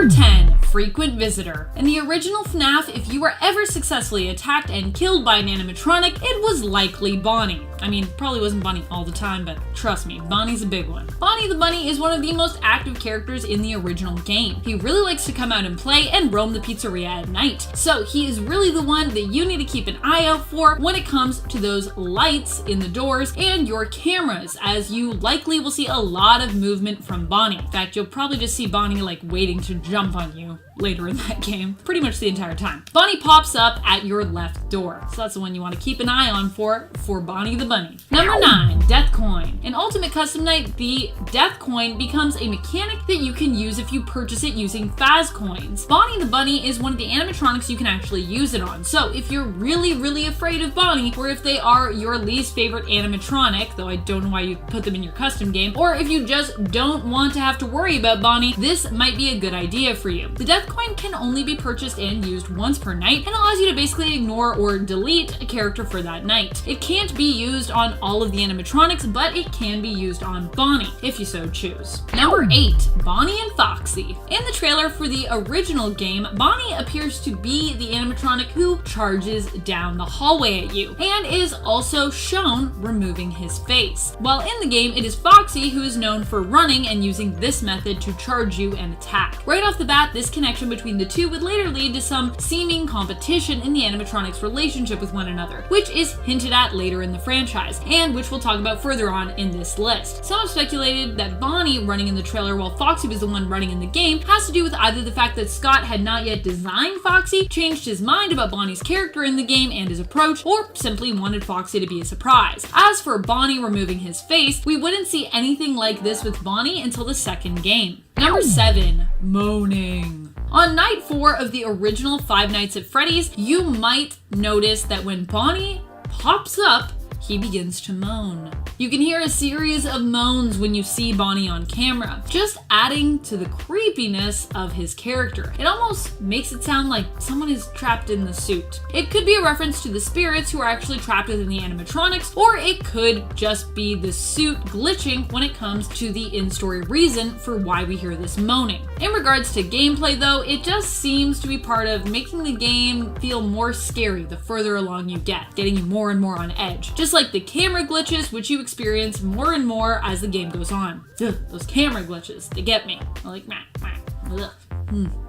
Number 10, frequent visitor. In the original Fnaf, if you were ever successfully attacked and killed by an animatronic, it was likely Bonnie. I mean, probably wasn't Bonnie all the time, but trust me, Bonnie's a big one. Bonnie the Bunny is one of the most active characters in the original game. He really likes to come out and play and roam the pizzeria at night. So he is really the one that you need to keep an eye out for when it comes to those lights in the doors and your cameras, as you likely will see a lot of movement from Bonnie. In fact, you'll probably just see Bonnie like waiting to jump on you later in that game, pretty much the entire time. Bonnie pops up at your left door, so that's the one you want to keep an eye on for Bonnie the Bunny. Number 9, Death Coin. In Ultimate Custom Night, the Death Coin becomes a mechanic that you can use if you purchase it using Faz coins. Bonnie the Bunny is one of the animatronics you can actually use it on, so if you're really afraid of Bonnie, or if they are your least favorite animatronic, though I don't know why you put them in your custom game, or if you just don't want to have to worry about Bonnie, this might be a good idea for you. The Death Coin can only be purchased and used once per night and allows you to basically ignore or delete a character for that night. It can't be used on all of the animatronics, but it can be used on Bonnie, if you so choose. Number 8, Bonnie and Foxy. In the trailer for the original game, Bonnie appears to be the animatronic who charges down the hallway at you, and is also shown removing his face. While in the game, it is Foxy who is known for running and using this method to charge you and attack. Right off the bat, this connection between the two would later lead to some seeming competition in the animatronics' relationship with one another, which is hinted at later in the franchise, and which we'll talk about further on in this list. Some have speculated that Bonnie running in the trailer while Foxy was the one running in the game has to do with either the fact that Scott had not yet designed Foxy, changed his mind about Bonnie's character in the game and his approach, or simply wanted Foxy to be a surprise. As for Bonnie removing his face, we wouldn't see anything like this with Bonnie until the second game. Number 7, moaning. On night 4 of the original Five Nights at Freddy's, you might notice that when Bonnie pops up, he begins to moan. You can hear a series of moans when you see Bonnie on camera, just adding to the creepiness of his character. It almost makes it sound like someone is trapped in the suit. It could be a reference to the spirits who are actually trapped within the animatronics, or it could just be the suit glitching when it comes to the in-story reason for why we hear this moaning. In regards to gameplay though, it just seems to be part of making the game feel more scary the further along you get, getting you more and more on edge. Just like the camera glitches, which you experience more and more as the game goes on. Ugh, those camera glitches, they get me. I'm like,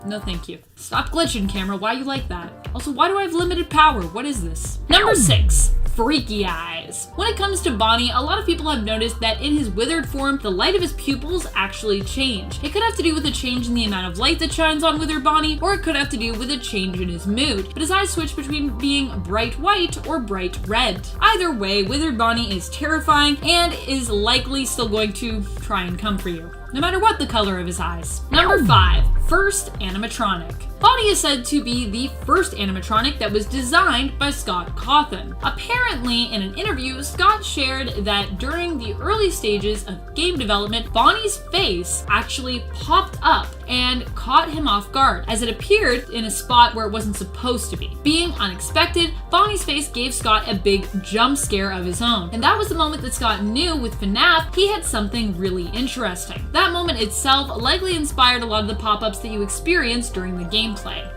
no thank you. Stop glitching, camera, why you like that? Also, why do I have limited power? What is this? Number 6, freaky eyes. When it comes to Bonnie, a lot of people have noticed that in his withered form, the light of his pupils actually change. It could have to do with a change in the amount of light that shines on withered Bonnie, or it could have to do with a change in his mood. But his eyes switch between being bright white or bright red. Either way, withered Bonnie is terrifying and is likely still going to try and come for you, no matter what the color of his eyes. Number 5, first animatronic. Bonnie is said to be the first animatronic that was designed by Scott Cawthon. Apparently, in an interview, Scott shared that during the early stages of game development, Bonnie's face actually popped up and caught him off guard, as it appeared in a spot where it wasn't supposed to be. Being unexpected, Bonnie's face gave Scott a big jump scare of his own, and that was the moment that Scott knew with Fnaf he had something really interesting. That moment itself likely inspired a lot of the pop-ups that you experienced during the gameplay.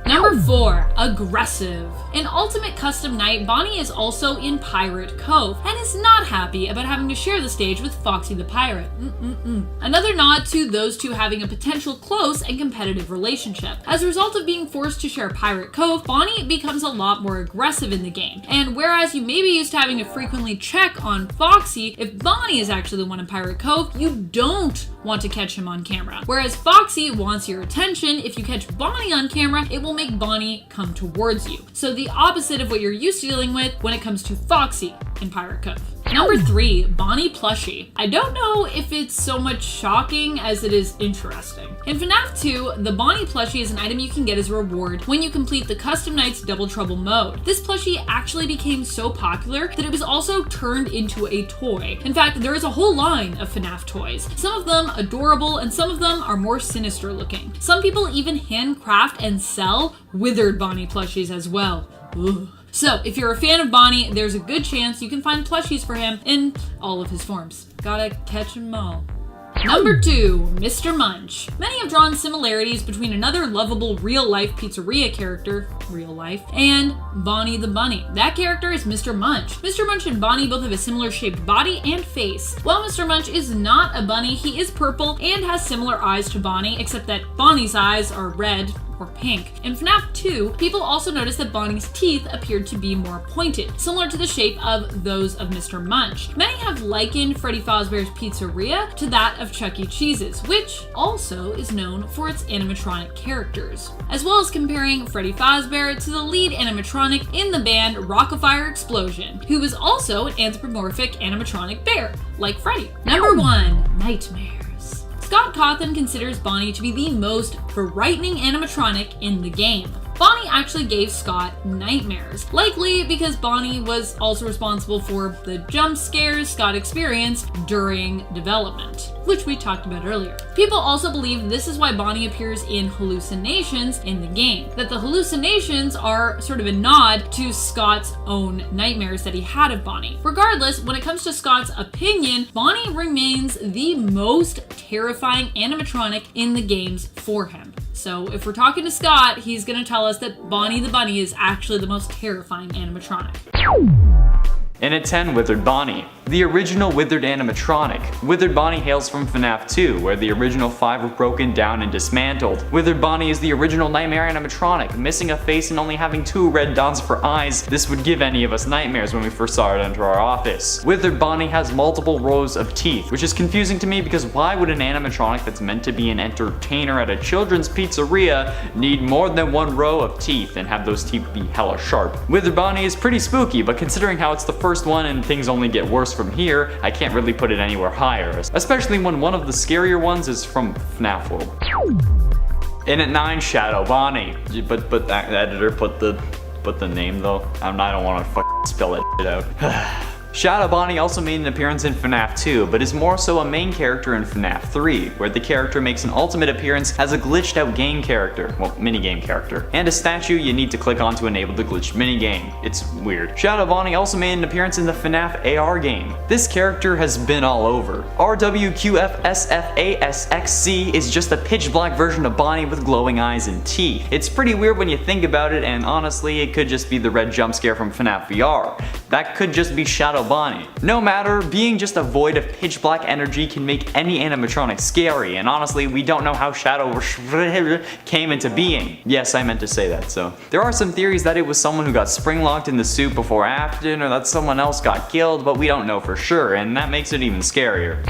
Number 4, aggressive. In Ultimate Custom Night, Bonnie is also in Pirate Cove and is not happy about having to share the stage with Foxy the Pirate. Another nod to those two having a potential close and competitive relationship. As a result of being forced to share Pirate Cove, Bonnie becomes a lot more aggressive in the game. And whereas you may be used to having to frequently check on Foxy, if Bonnie is actually the one in Pirate Cove, you don't want to catch him on camera. Whereas Foxy wants your attention, if you catch Bonnie on camera, it will make Bonnie come towards you. So the opposite of what you're used to dealing with when it comes to Foxy in Pirate Cove. Number 3, Bonnie plushie. I don't know if it's so much shocking as it is interesting. In FNAF 2, the Bonnie plushie is an item you can get as a reward when you complete the Custom Nights Double Trouble mode. This plushie actually became so popular that it was also turned into a toy. In fact, there is a whole line of FNAF toys. Some of them adorable and some of them are more sinister looking. Some people even handcraft and sell withered Bonnie plushies as well. Ugh. So, if you're a fan of Bonnie, there's a good chance you can find plushies for him in all of his forms. Gotta catch 'em all. Number 2, Mr. Munch. Many have drawn similarities between another lovable real-life pizzeria character, real life, and Bonnie the Bunny. That character is Mr. Munch. Mr. Munch and Bonnie both have a similar shaped body and face. While Mr. Munch is not a bunny, he is purple and has similar eyes to Bonnie, except that Bonnie's eyes are red or pink. In Fnaf 2, people also noticed that Bonnie's teeth appeared to be more pointed, similar to the shape of those of Mr. Munch. Many have likened Freddy Fazbear's Pizzeria to that of Chuck E. Cheese's, which also is known for its animatronic characters, as well as comparing Freddy Fazbear to the lead animatronic in the band Rockafire Explosion, who is also an anthropomorphic animatronic bear, like Freddy. Number 1, Nightmare. Scott Cawthon considers Bonnie to be the most frightening animatronic in the game. Bonnie actually gave Scott nightmares, likely because Bonnie was also responsible for the jump scares Scott experienced during development, which we talked about earlier. People also believe this is why Bonnie appears in hallucinations in the game, that the hallucinations are sort of a nod to Scott's own nightmares that he had of Bonnie. Regardless, when it comes to Scott's opinion, Bonnie remains the most terrifying animatronic in the games for him. So if we're talking to Scott, he's gonna tell us that Bonnie the Bunny is actually the most terrifying animatronic. And at 10, Withered Bonnie. The original Withered animatronic. Withered Bonnie hails from Fnaf 2, where the original 5 were broken down and dismantled. Withered Bonnie is the original nightmare animatronic, missing a face and only having 2 red dots for eyes. This would give any of us nightmares when we first saw it enter our office. Withered Bonnie has multiple rows of teeth, which is confusing to me because why would an animatronic that's meant to be an entertainer at a children's pizzeria need more than 1 row of teeth and have those teeth be hella sharp? Withered Bonnie is pretty spooky, but considering how it's the first one and things only get worse from here, I can't really put it anywhere higher, especially when one of the scarier ones is from Fnaf World. And at 9, Shadow Bonnie. But that editor put the name though. I don't want to spell that shit out. Shadow Bonnie also made an appearance in Fnaf 2, but is more so a main character in Fnaf 3, where the character makes an ultimate appearance as a glitched out game character, well, minigame character, and a statue you need to click on to enable the glitched minigame. It's weird. Shadow Bonnie also made an appearance in the Fnaf AR game. This character has been all over. RWQFSFASXC is just a pitch black version of Bonnie with glowing eyes and teeth. It's pretty weird when you think about it, and honestly, it could just be the red jump scare from Fnaf VR. That could just be Shadow Bonnie. No matter, being just a void of pitch black energy can make any animatronic scary, and honestly, we don't know how Shadow came into being. Yes, I meant to say that, so. There are some theories that it was someone who got spring locked in the suit before Afton, or that someone else got killed, but we don't know for sure, and that makes it even scarier.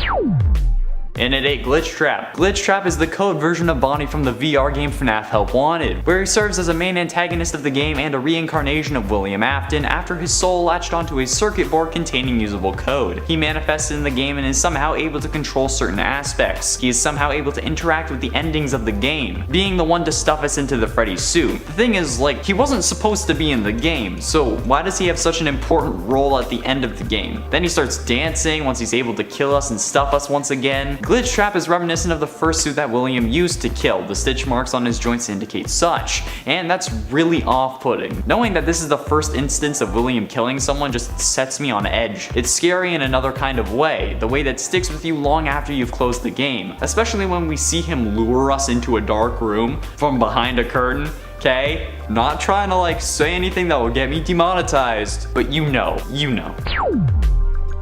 And at 8, Glitch Trap. Glitch Trap is the code version of Bonnie from the VR game Fnaf Help Wanted, where he serves as a main antagonist of the game and a reincarnation of William Afton after his soul latched onto a circuit board containing usable code. He manifests in the game and is somehow able to control certain aspects. He is somehow able to interact with the endings of the game, being the one to stuff us into the Freddy suit. The thing is, like, he wasn't supposed to be in the game, so why does he have such an important role at the end of the game? Then he starts dancing once he's able to kill us and stuff us once again. Glitch Trap is reminiscent of the first suit that William used to kill. The stitch marks on his joints indicate such, and that's really off-putting. Knowing that this is the first instance of William killing someone just sets me on edge. It's scary in another kind of way, the way that sticks with you long after you've closed the game, especially when we see him lure us into a dark room from behind a curtain. Okay? Not trying to like say anything that will get me demonetized, but you know.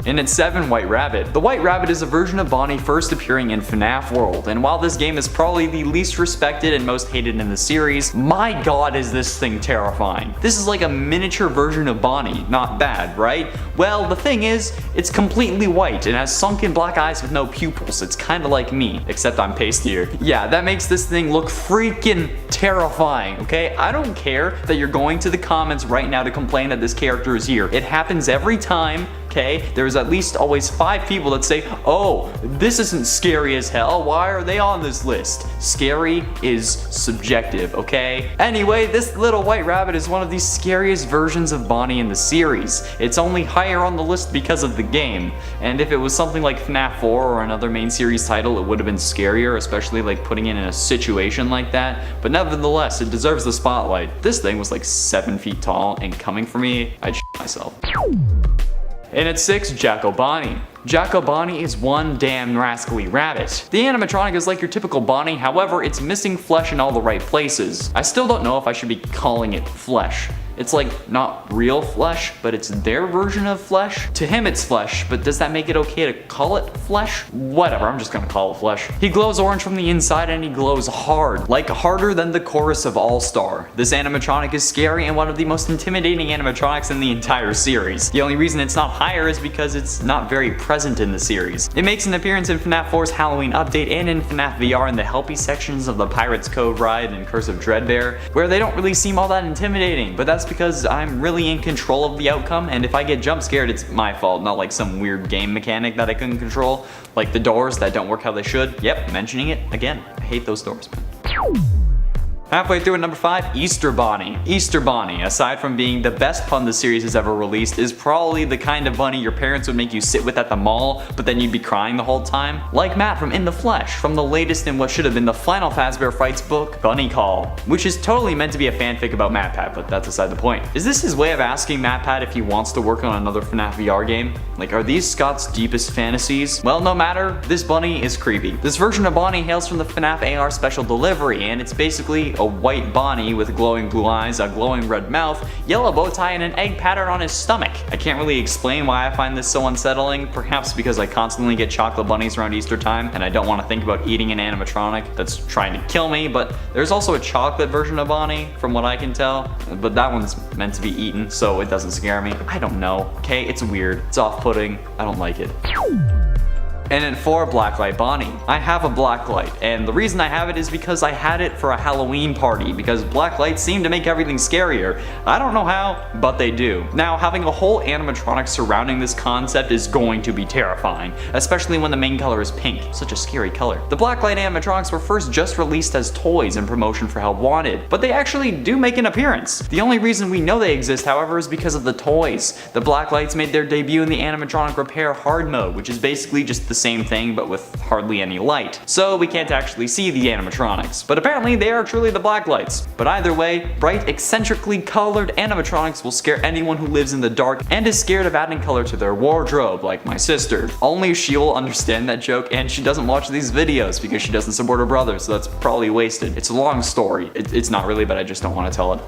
And at 7, White Rabbit. The White Rabbit is a version of Bonnie first appearing in Fnaf World, and while this game is probably the least respected and most hated in the series, my god is this thing terrifying. This is like a miniature version of Bonnie. Not bad, right? Well, the thing is, it's completely white and has sunken black eyes with no pupils. It's kinda like me, except I'm pastier. Yeah, that makes this thing look freaking terrifying, okay? I don't care that you're going to the comments right now to complain that this character is here. It happens every time. Okay, there's at least always 5 people that say, oh, this isn't scary as hell, why are they on this list? Scary is subjective, okay? Anyway, this little white rabbit is one of the scariest versions of Bonnie in the series. It's only higher on the list because of the game, and if it was something like Fnaf 4 or another main series title, it would have been scarier, especially like putting it in a situation like that, but nevertheless, it deserves the spotlight. This thing was like 7 feet tall, and coming for me, I'd shit myself. And at 6, Jacko Bonnie. Jacko Bonnie is one damn rascally rabbit. The animatronic is like your typical Bonnie, however, it's missing flesh in all the right places. I still don't know if I should be calling it flesh. It's like not real flesh, but it's their version of flesh. To him it's flesh, but does that make it okay to call it flesh? Whatever, I'm just gonna call it flesh. He glows orange from the inside and he glows hard, like harder than the chorus of All-Star. This animatronic is scary and one of the most intimidating animatronics in the entire series. The only reason it's not higher is because it's not very present in the series. It makes an appearance in FNAF 4's Halloween update and in FNAF VR in the helpy sections of the Pirates Cove ride and Curse of Dreadbear, where they don't really seem all that intimidating, but that's because I'm really in control of the outcome, and if I get jump scared, it's my fault, not like some weird game mechanic that I couldn't control, like the doors that don't work how they should. Yep, mentioning it again. I hate those doors, man. Halfway through at number 5, Easter Bonnie. Easter Bonnie, aside from being the best pun the series has ever released, is probably the kind of bunny your parents would make you sit with at the mall, but then you'd be crying the whole time. Like Matt from In the Flesh, from the latest in what should have been the final Fazbear Frights book, Bunny Call, which is totally meant to be a fanfic about MatPat, but that's aside the point. Is this his way of asking MatPat if he wants to work on another FNAF VR game? Like, are these Scott's deepest fantasies? Well, no matter, this bunny is creepy. This version of Bonnie hails from the FNAF AR Special Delivery, and it's basically a white Bonnie with glowing blue eyes, a glowing red mouth, yellow bow tie, and an egg pattern on his stomach. I can't really explain why I find this so unsettling, perhaps because I constantly get chocolate bunnies around Easter time, and I don't want to think about eating an animatronic that's trying to kill me, but there's also a chocolate version of Bonnie, from what I can tell, but that one's meant to be eaten, so it doesn't scare me. I don't know, okay? It's weird. It's off-putting. I don't like it. And at 4, Blacklight Bonnie. I have a blacklight, and the reason I have it is because I had it for a Halloween party, because blacklights seem to make everything scarier. I don't know how, but they do. Now, having a whole animatronic surrounding this concept is going to be terrifying, especially when the main color is pink, such a scary color. The blacklight animatronics were first just released as toys in promotion for Help Wanted, but they actually do make an appearance. The only reason we know they exist, however, is because of the toys. The blacklights made their debut in the animatronic repair hard mode, which is basically just the same thing but with hardly any light, so we can't actually see the animatronics, but apparently they are truly the blacklights. But either way, bright, eccentrically colored animatronics will scare anyone who lives in the dark and is scared of adding color to their wardrobe, like my sister. Only she will understand that joke, and she doesn't watch these videos because she doesn't support her brother, so that's probably wasted. It's a long story. It's not really, but I just don't want to tell it.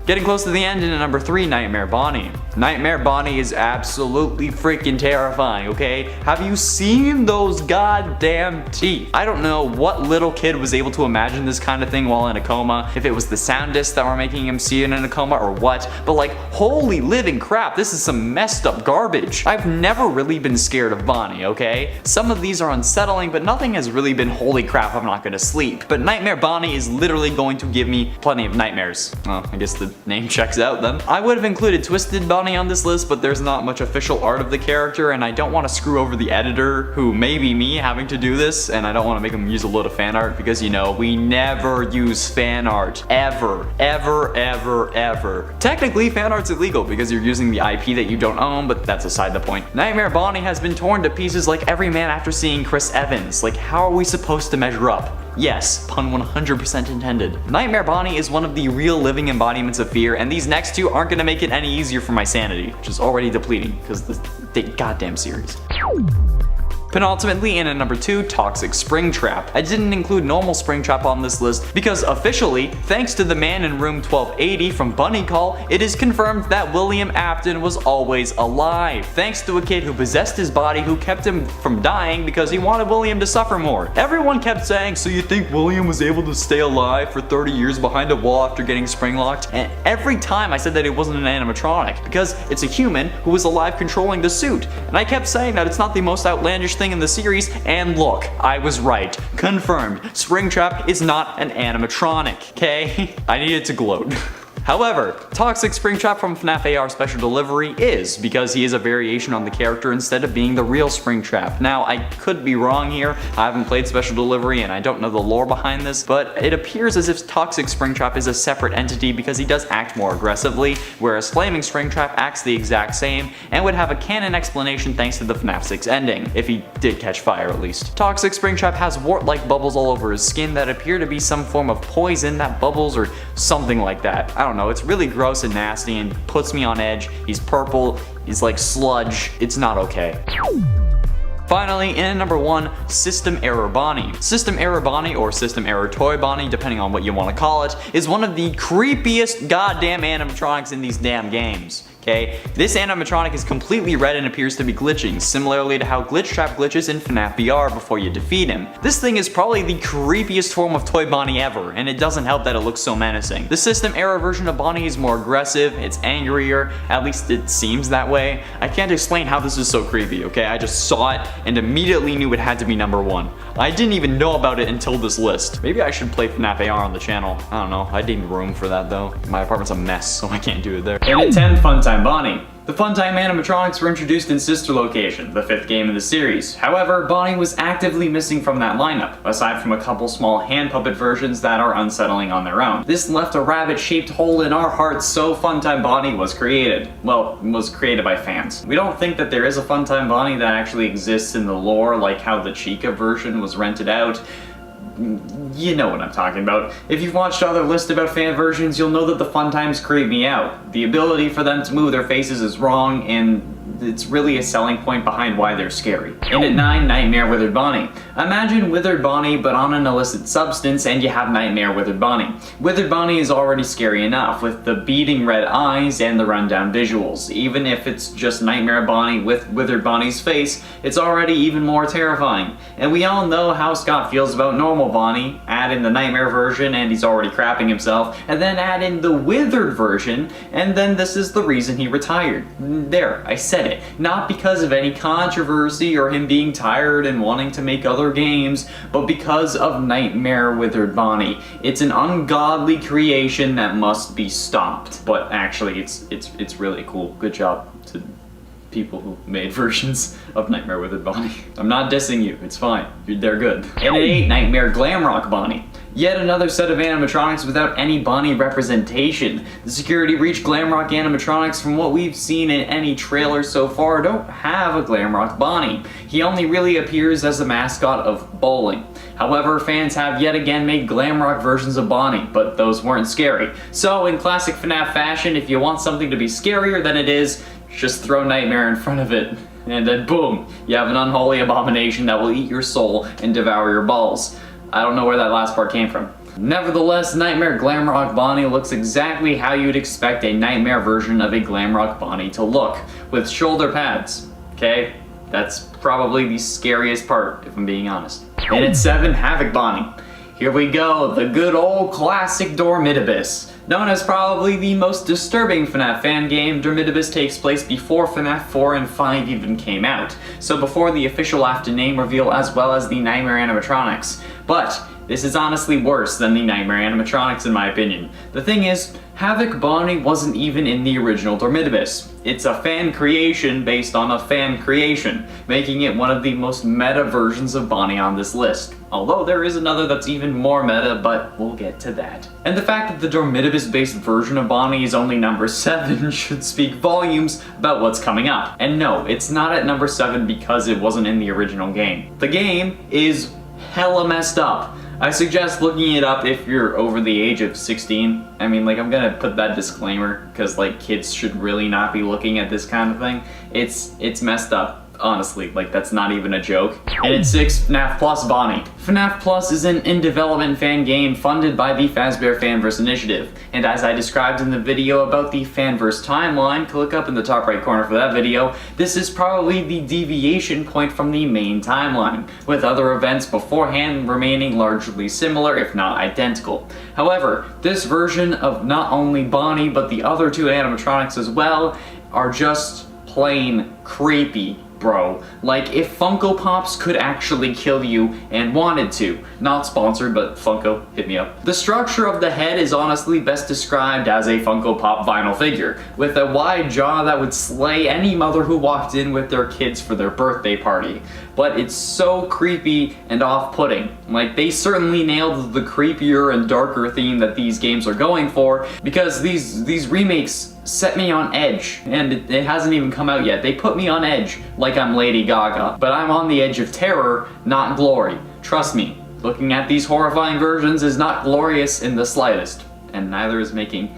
Getting close to the end, and at number 3, Nightmare Bonnie. Nightmare Bonnie is absolutely freaking terrifying, okay? Have you seen those goddamn teeth? I don't know what little kid was able to imagine this kind of thing while in a coma, if it was the sound discs that were making him see it in a coma or what, but like, holy living crap, this is some messed up garbage. I've never really been scared of Bonnie, okay? Some of these are unsettling, but nothing has really been holy crap, I'm not gonna sleep. But Nightmare Bonnie is literally going to give me plenty of nightmares. Well, I guess the name checks out then. I would have included Twisted Bonnie on this list, but there's not much official art of the character, and I don't want to screw over the editor, who may be me having to do this, and I don't want to make him use a load of fan art, because you know, we never use fan art. Ever. Ever, ever, ever. Technically, fan art's illegal because you're using the IP that you don't own, but that's aside the point. Nightmare Bonnie has been torn to pieces like every man after seeing Chris Evans. Like, how are we supposed to measure up? Yes, pun 100% intended. Nightmare Bonnie is one of the real living embodiments of fear, and these next two aren't gonna make it any easier for my sanity, which is already depleting, because the goddamn series. Penultimately, in at number 2, Toxic Springtrap. I didn't include normal Springtrap on this list because officially, thanks to the man in room 1280 from Bunny Call, it is confirmed that William Afton was always alive, thanks to a kid who possessed his body who kept him from dying because he wanted William to suffer more. Everyone kept saying, so you think William was able to stay alive for 30 years behind a wall after getting spring-locked? And every time I said that it wasn't an animatronic, because it's a human who was alive controlling the suit. And I kept saying that it's not the most outlandish thing in the series, and look, I was right. Confirmed. Springtrap is not an animatronic, okay? I needed to gloat. However, Toxic Springtrap from FNAF AR Special Delivery is, because he is a variation on the character instead of being the real Springtrap. Now, I could be wrong here, I haven't played Special Delivery and I don't know the lore behind this, but it appears as if Toxic Springtrap is a separate entity because he does act more aggressively, whereas Flaming Springtrap acts the exact same and would have a canon explanation thanks to the FNAF 6 ending, if he did catch fire at least. Toxic Springtrap has wart-like bubbles all over his skin that appear to be some form of poison that bubbles or something like that. I don't don't know, it's really gross and nasty and puts me on edge. He's purple, he's like sludge. It's not okay. Finally, in at number 1, System Error Bonnie. System Error Bonnie, or System Error Toy Bonnie, depending on what you want to call it, is one of the creepiest goddamn animatronics in these damn games. Okay? This animatronic is completely red and appears to be glitching, similarly to how Glitch Trap glitches in Fnaf VR before you defeat him. This thing is probably the creepiest form of Toy Bonnie ever, and it doesn't help that it looks so menacing. The System Error version of Bonnie is more aggressive, it's angrier, at least it seems that way. I can't explain how this is so creepy, okay? I just saw it and immediately knew it had to be number 1. I didn't even know about it until this list. Maybe I should play Fnaf AR on the channel. I don't know, I need room for that though. My apartment's a mess, so I can't do it there. And at 10, Funtime Bonnie. The Funtime animatronics were introduced in Sister Location, the 5th game in the series. However, Bonnie was actively missing from that lineup, aside from a couple small hand puppet versions that are unsettling on their own. This left a rabbit-shaped hole in our hearts, so Funtime Bonnie was created. Well, was created by fans. We don't think that there is a Funtime Bonnie that actually exists in the lore, like how the Chica version was rented out. You know what I'm talking about. If you've watched other lists about fan versions, you'll know that the Funtimes creep me out. The ability for them to move their faces is wrong, and it's really a selling point behind why they're scary. And at 9, Nightmare Withered Bonnie. Imagine Withered Bonnie but on an illicit substance and you have Nightmare Withered Bonnie. Withered Bonnie is already scary enough with the beating red eyes and the rundown visuals. Even if it's just Nightmare Bonnie with Withered Bonnie's face, it's already even more terrifying. And we all know how Scott feels about normal Bonnie. Add in the Nightmare version and he's already crapping himself, and then add in the Withered version, and then this is the reason he retired. There, I said it. Not because of any controversy or him being tired and wanting to make other games, but because of Nightmare Withered Bonnie. It's an ungodly creation that must be stopped. But actually, it's really cool. Good job to people who made versions of Nightmare Withered Bonnie. I'm not dissing you, it's fine. They're good. And at 8, Nightmare Glamrock Bonnie. Yet another set of animatronics without any Bonnie representation. The Security Breach Glamrock animatronics, from what we've seen in any trailer so far, don't have a Glamrock Bonnie. He only really appears as the mascot of bowling. However, fans have yet again made Glamrock versions of Bonnie, but those weren't scary. So in classic FNAF fashion, if you want something to be scarier than it is, just throw Nightmare in front of it, and then boom, you have an unholy abomination that will eat your soul and devour your balls. I don't know where that last part came from. Nevertheless, Nightmare Glamrock Bonnie looks exactly how you'd expect a Nightmare version of a Glamrock Bonnie to look, with shoulder pads, okay? That's probably the scariest part, if I'm being honest. And at 7, Havoc Bonnie. Here we go, the good old classic Dormitibus. Known as probably the most disturbing FNAF fan game, Dormitibus takes place before FNAF 4 and 5 even came out, so before the official Afton name reveal as well as the Nightmare animatronics. But this is honestly worse than the Nightmare animatronics in my opinion. The thing is, Havoc Bonnie wasn't even in the original Dormitibus. It's a fan creation based on a fan creation, making it one of the most meta versions of Bonnie on this list. Although there is another that's even more meta, but we'll get to that. And the fact that the Dormitibus based version of Bonnie is only number 7 should speak volumes about what's coming up. And no, it's not at number 7 because it wasn't in the original game. The game is hella messed up. I suggest looking it up if you're over the age of 16. I mean, like, I'm gonna put that disclaimer, because, like, kids should really not be looking at this kind of thing. It's messed up. Honestly, like, that's not even a joke. And at 6, FNAF Plus Bonnie. FNAF Plus is an in-development fan game funded by the Fazbear Fanverse Initiative. And as I described in the video about the Fanverse timeline, click up in the top right corner for that video, this is probably the deviation point from the main timeline, with other events beforehand remaining largely similar, if not identical. However, this version of not only Bonnie, but the other 2 animatronics as well, are just plain creepy. Bro, like if Funko Pops could actually kill you and wanted to. Not sponsored, but Funko, hit me up. The structure of the head is honestly best described as a Funko Pop vinyl figure, with a wide jaw that would slay any mother who walked in with their kids for their birthday party. But it's so creepy and off-putting. Like, they certainly nailed the creepier and darker theme that these games are going for, because these remakes set me on edge, and it hasn't even come out yet. They put me on edge like I'm Lady Gaga, but I'm on the edge of terror, not glory. Trust me, looking at these horrifying versions is not glorious in the slightest, and neither is making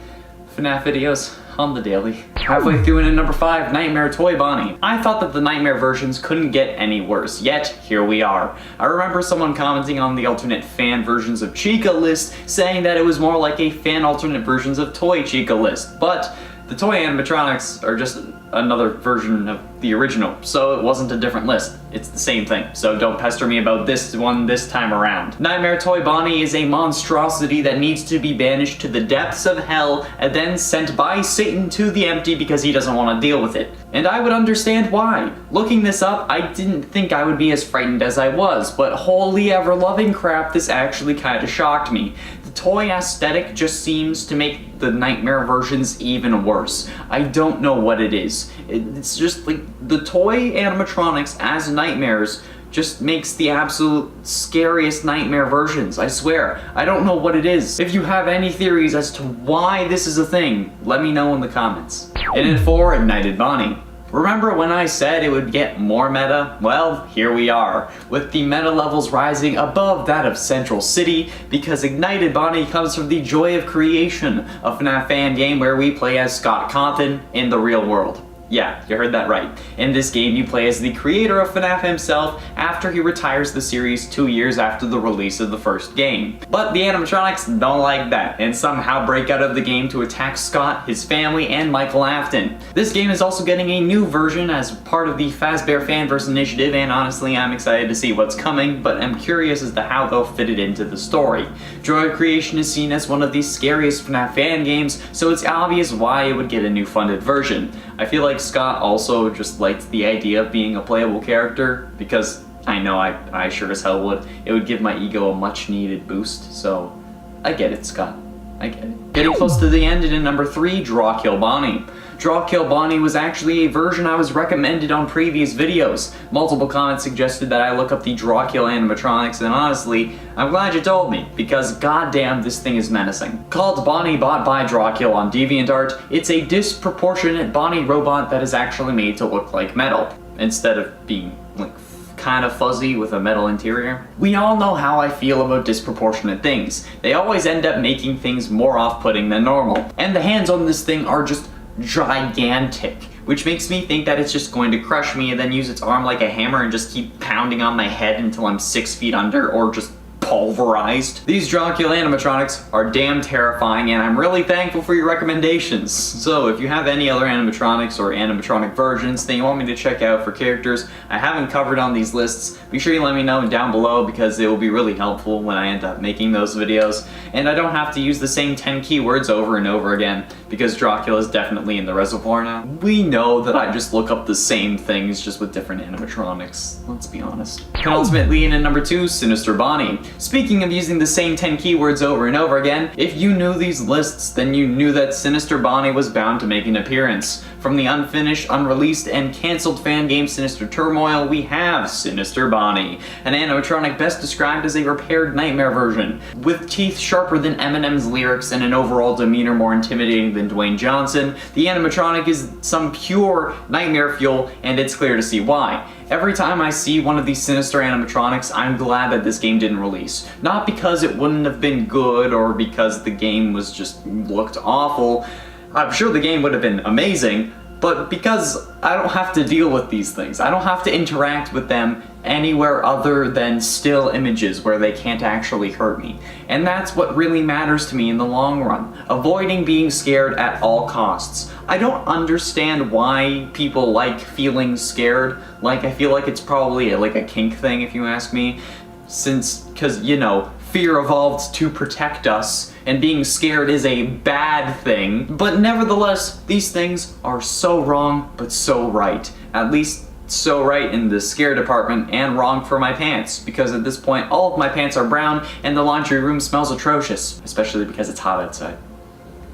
FNAF videos on the daily. Halfway through in number 5, Nightmare Toy Bonnie. I thought that the Nightmare versions couldn't get any worse, yet here we are. I remember someone commenting on the alternate fan versions of Chica list saying that it was more like a fan alternate versions of Toy Chica list, but the toy animatronics are just another version of the original, so it wasn't a different list. It's the same thing, so don't pester me about this one this time around. Nightmare Toy Bonnie is a monstrosity that needs to be banished to the depths of hell and then sent by Satan to the empty because he doesn't want to deal with it. And I would understand why. Looking this up, I didn't think I would be as frightened as I was, but holy ever-loving crap, this actually kind of shocked me. The toy aesthetic just seems to make the Nightmare versions even worse. I don't know what it is. It's just like the toy animatronics as nightmares just makes the absolute scariest Nightmare versions, I swear. I don't know what it is. If you have any theories as to why this is a thing, let me know in the comments. And at 4, Ignited Bonnie. Remember when I said it would get more meta? Well, here we are, with the meta levels rising above that of Central City, because Ignited Bonnie comes from the joy of creation, a FNAF fan game where we play as Scott Cawthon in the real world. Yeah, you heard that right. In this game, you play as the creator of FNAF himself after he retires the series 2 years after the release of the first game. But the animatronics don't like that, and somehow break out of the game to attack Scott, his family, and Michael Afton. This game is also getting a new version as part of the Fazbear Fanverse initiative, and honestly, I'm excited to see what's coming, but I'm curious as to how they'll fit it into the story. Joy of Creation is seen as one of the scariest FNAF fan games, so it's obvious why it would get a new funded version. I feel like Scott also just liked the idea of being a playable character, because I know I sure as hell would. It would give my ego a much needed boost, so I get it, Scott. I get it. Getting close to the end, and in number 3, Draw Kill Bonnie. Draw Kill Bonnie was actually a version I was recommended on previous videos. Multiple comments suggested that I look up the Draw Kill animatronics, and honestly, I'm glad you told me, because goddamn this thing is menacing. Called Bonnie Bot by Draw Kill on DeviantArt, it's a disproportionate Bonnie robot that is actually made to look like metal, instead of being like kind of fuzzy with a metal interior. We all know how I feel about disproportionate things. They always end up making things more off-putting than normal. And the hands on this thing are just gigantic, which makes me think that it's just going to crush me and then use its arm like a hammer and just keep pounding on my head until I'm 6 feet under or just pulverized. These Draw Kill animatronics are damn terrifying, and I'm really thankful for your recommendations. So if you have any other animatronics or animatronic versions that you want me to check out for characters I haven't covered on these lists, be sure you let me know down below, because it will be really helpful when I end up making those videos, and I don't have to use the same 10 keywords over and over again, because Draw Kill is definitely in the reservoir now. We know that I just look up the same things just with different animatronics, let's be honest. Penultimately, in at number 2, Sinister Bonnie. Speaking of using the same 10 keywords over and over again, if you knew these lists, then you knew that Sinister Bonnie was bound to make an appearance. From the unfinished, unreleased, and cancelled fan game Sinister Turmoil, we have Sinister Bonnie, an animatronic best described as a repaired Nightmare version. With teeth sharper than Eminem's lyrics and an overall demeanor more intimidating than Dwayne Johnson, the animatronic is some pure nightmare fuel, and it's clear to see why. Every time I see one of these sinister animatronics, I'm glad that this game didn't release. Not because it wouldn't have been good or because the game was just looked awful. I'm sure the game would have been amazing, but because I don't have to deal with these things. I don't have to interact with them anywhere other than still images where they can't actually hurt me. And that's what really matters to me in the long run. Avoiding being scared at all costs. I don't understand why people like feeling scared. Like, I feel like it's probably like a kink thing if you ask me. Cause you know, fear evolved to protect us, and being scared is a bad thing. But nevertheless, these things are so wrong, but so right. At least so right in the scare department, and wrong for my pants, because at this point all of my pants are brown and the laundry room smells atrocious, especially because it's hot outside.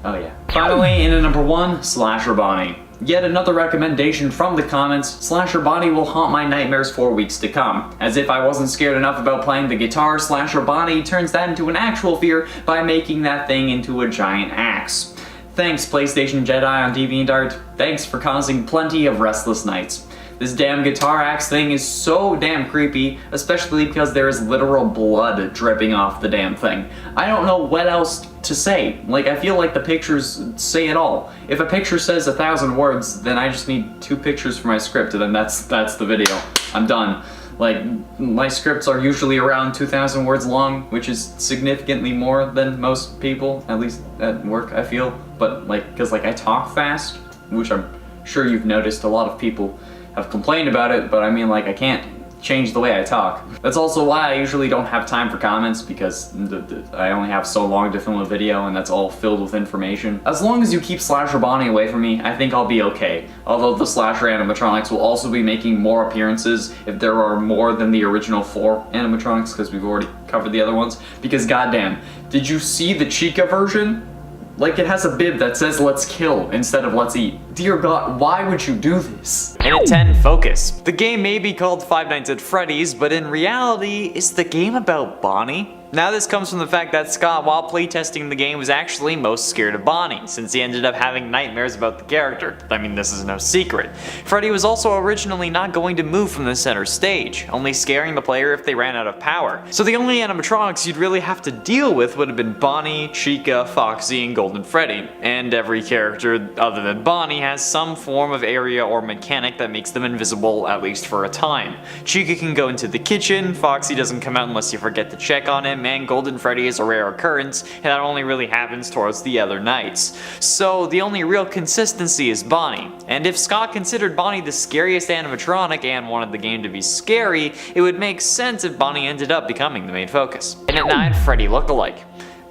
Oh yeah. Finally, in at number 1, Slasher Bonnie. Yet another recommendation from the comments, Slasher Bonnie will haunt my nightmares for weeks to come. As if I wasn't scared enough about playing the guitar, Slasher Bonnie turns that into an actual fear by making that thing into a giant axe. Thanks PlayStation Jedi on DeviantArt, thanks for causing plenty of restless nights. This damn guitar axe thing is so damn creepy, especially because there is literal blood dripping off the damn thing. I don't know what else to say. Like, I feel like the pictures say it all. If a picture says 1,000 words, then I just need 2 pictures for my script, and then that's the video. I'm done. Like, my scripts are usually around 2,000 words long, which is significantly more than most people, at least at work, I feel. But, like, because, like, I talk fast, which I'm sure you've noticed. A lot of people have complained about it, but I mean, like, I can't change the way I talk. That's also why I usually don't have time for comments, because I only have so long to film a video, and that's all filled with information. As long as you keep Slasher Bonnie away from me, I think I'll be okay. Although the Slasher animatronics will also be making more appearances if there are more than the original 4 animatronics, because we've already covered the other ones. Because goddamn, did you see the Chica version? Like, it has a bib that says "let's kill" instead of "let's eat." Dear God, why would you do this? And at 10, focus. The game may be called Five Nights at Freddy's, but in reality, is the game about Bonnie? Now this comes from the fact that Scott, while playtesting the game, was actually most scared of Bonnie, since he ended up having nightmares about the character. I mean, this is no secret. Freddy was also originally not going to move from the center stage, only scaring the player if they ran out of power. So the only animatronics you'd really have to deal with would have been Bonnie, Chica, Foxy, and Golden Freddy. And every character other than Bonnie has some form of area or mechanic that makes them invisible, at least for a time. Chica can go into the kitchen, Foxy doesn't come out unless you forget to check on him, and Golden Freddy is a rare occurrence, and that only really happens towards the other nights. So the only real consistency is Bonnie. And if Scott considered Bonnie the scariest animatronic and wanted the game to be scary, it would make sense if Bonnie ended up becoming the main focus. And at 9, Freddy lookalike.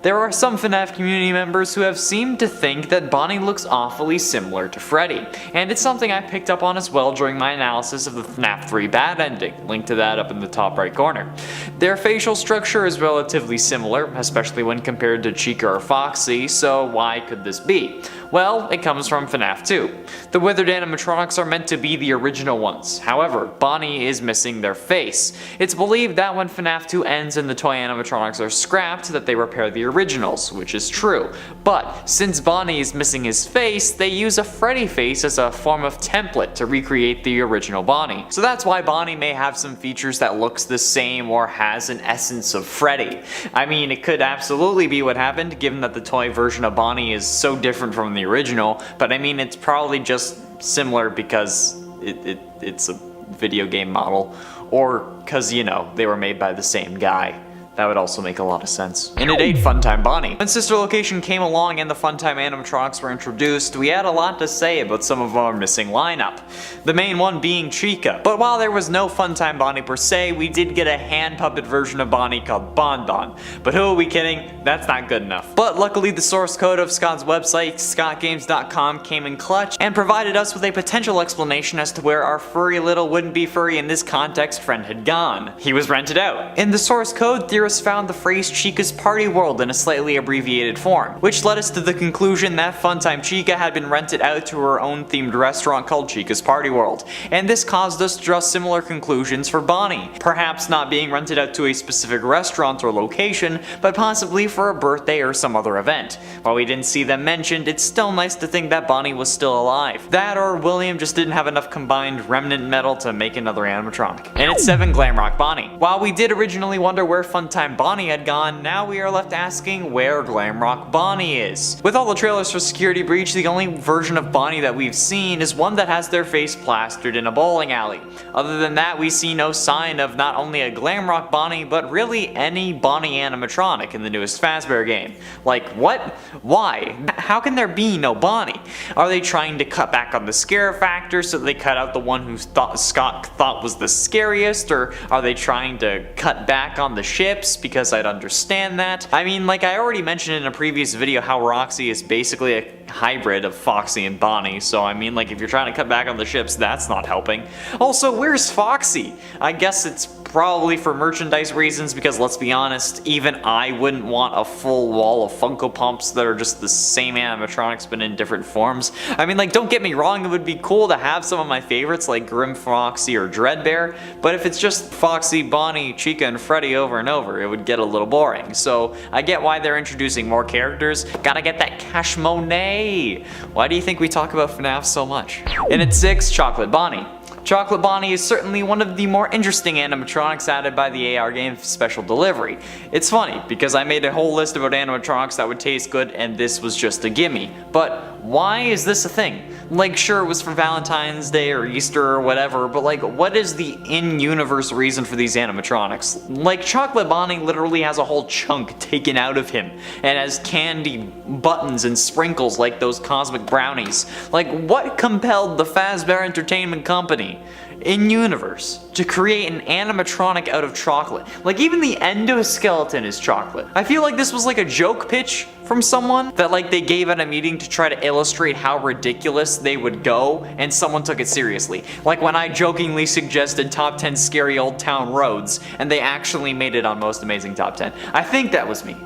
There are some FNAF community members who have seemed to think that Bonnie looks awfully similar to Freddy, and it's something I picked up on as well during my analysis of the FNAF 3 bad ending, link to that up in the top right corner. Their facial structure is relatively similar, especially when compared to Chica or Foxy, so why could this be? Well, it comes from FNAF 2. The withered animatronics are meant to be the original ones, however, Bonnie is missing their face. It's believed that when FNAF 2 ends and the toy animatronics are scrapped, that they repair the originals, which is true. But since Bonnie is missing his face, they use a Freddy face as a form of template to recreate the original Bonnie. So that's why Bonnie may have some features that looks the same or has an essence of Freddy. I mean, it could absolutely be what happened, given that the toy version of Bonnie is so different from the original, but I mean, it's probably just similar because it's a video game model, or because, you know, they were made by the same guy. That would also make a lot of sense. And at 8, Funtime Bonnie. When Sister Location came along and the Funtime animatronics were introduced, we had a lot to say about some of our missing lineup. The main one being Chica. But while there was no Funtime Bonnie per se, we did get a hand puppet version of Bonnie called Bon Bon. But who are we kidding? That's not good enough. But luckily the source code of Scott's website, scottgames.com, came in clutch and provided us with a potential explanation as to where our furry little wouldn't be furry in this context friend had gone. He was rented out. In the source code, theorists found the phrase Chica's Party World in a slightly abbreviated form, which led us to the conclusion that Funtime Chica had been rented out to her own themed restaurant called Chica's Party World, and this caused us to draw similar conclusions for Bonnie, perhaps not being rented out to a specific restaurant or location, but possibly for a birthday or some other event. While we didn't see them mentioned, it's still nice to think that Bonnie was still alive. That or William just didn't have enough combined remnant metal to make another animatronic. And at 7, Glamrock Bonnie. While we did originally wonder where Funtime Bonnie had gone, now we are left asking where Glamrock Bonnie is. With all the trailers for Security Breach, the only version of Bonnie that we've seen is one that has their face plastered in a bowling alley. Other than that, we see no sign of not only a Glamrock Bonnie, but really any Bonnie animatronic in the newest Fazbear game. Like, what? Why? How can there be no Bonnie? Are they trying to cut back on the scare factor so they cut out the one who Scott thought was the scariest, or are they trying to cut back on the ships? Because I'd understand that. I mean, like I already mentioned in a previous video how Roxy is basically a hybrid of Foxy and Bonnie, so I mean, like, if you're trying to cut back on the ships, that's not helping. Also, where's Foxy? I guess it's probably for merchandise reasons, because let's be honest, even I wouldn't want a full wall of Funko Pops that are just the same animatronics but in different forms. I mean, like, don't get me wrong, it would be cool to have some of my favorites like Grim Foxy or Dreadbear, but if it's just Foxy, Bonnie, Chica, and Freddy over and over, it would get a little boring. So I get why they're introducing more characters. Gotta get that Cash Monet. Why do you think we talk about FNAF so much? And at 6, Chocolate Bonnie. Chocolate Bonnie is certainly one of the more interesting animatronics added by the AR game Special Delivery. It's funny, because I made a whole list about animatronics that would taste good and this was just a gimme. But why is this a thing? Like, sure, it was for Valentine's Day or Easter or whatever, but like, what is the in-universe reason for these animatronics? Like, Chocolate Bonnie literally has a whole chunk taken out of him and has candy buttons and sprinkles like those cosmic brownies. Like, what compelled the Fazbear Entertainment Company in-universe to create an animatronic out of chocolate? Like, even the endoskeleton is chocolate. I feel like this was like a joke pitch from someone that like they gave at a meeting to try to illustrate how ridiculous they would go, and someone took it seriously. Like when I jokingly suggested top 10 scary old town roads and they actually made it on Most Amazing Top 10. I think that was me.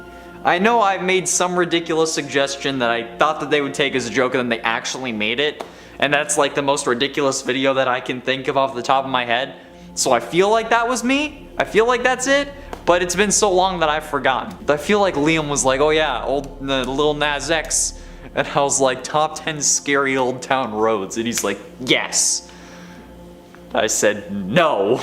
I know I made some ridiculous suggestion that I thought that they would take as a joke and then they actually made it. And that's like the most ridiculous video that I can think of off the top of my head. So I feel like that was me. I feel like that's it. But it's been so long that I've forgotten. I feel like Liam was like, oh yeah, Lil Nas X. And I was like, top 10 scary old town roads. And he's like, yes. I said, no.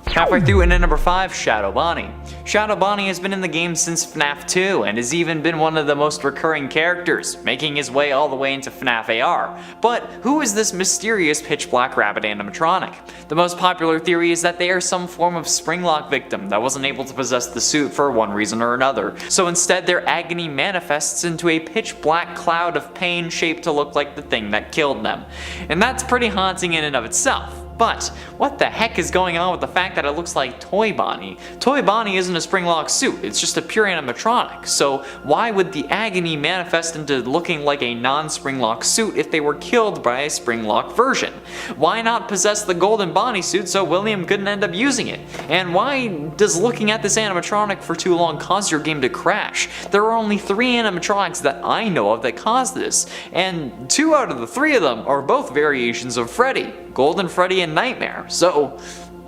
Halfway through and at number 5, Shadow Bonnie. Shadow Bonnie has been in the game since Fnaf 2 and has even been one of the most recurring characters, making his way all the way into Fnaf AR. But who is this mysterious pitch black rabbit animatronic? The most popular theory is that they are some form of Springlock victim that wasn't able to possess the suit for one reason or another. So instead their agony manifests into a pitch black cloud of pain shaped to look like the thing that killed them. And that's pretty haunting in and of itself. But what the heck is going on with the fact that it looks like Toy Bonnie? Toy Bonnie isn't a Springlock suit, it's just a pure animatronic. So why would the agony manifest into looking like a non-Springlock suit if they were killed by a Springlock version? Why not possess the golden Bonnie suit so William couldn't end up using it? And why does looking at this animatronic for too long cause your game to crash? There are only 3 animatronics that I know of that cause this, and 2 out of the 3 of them are both variations of Freddy. Golden Freddy and Nightmare. So,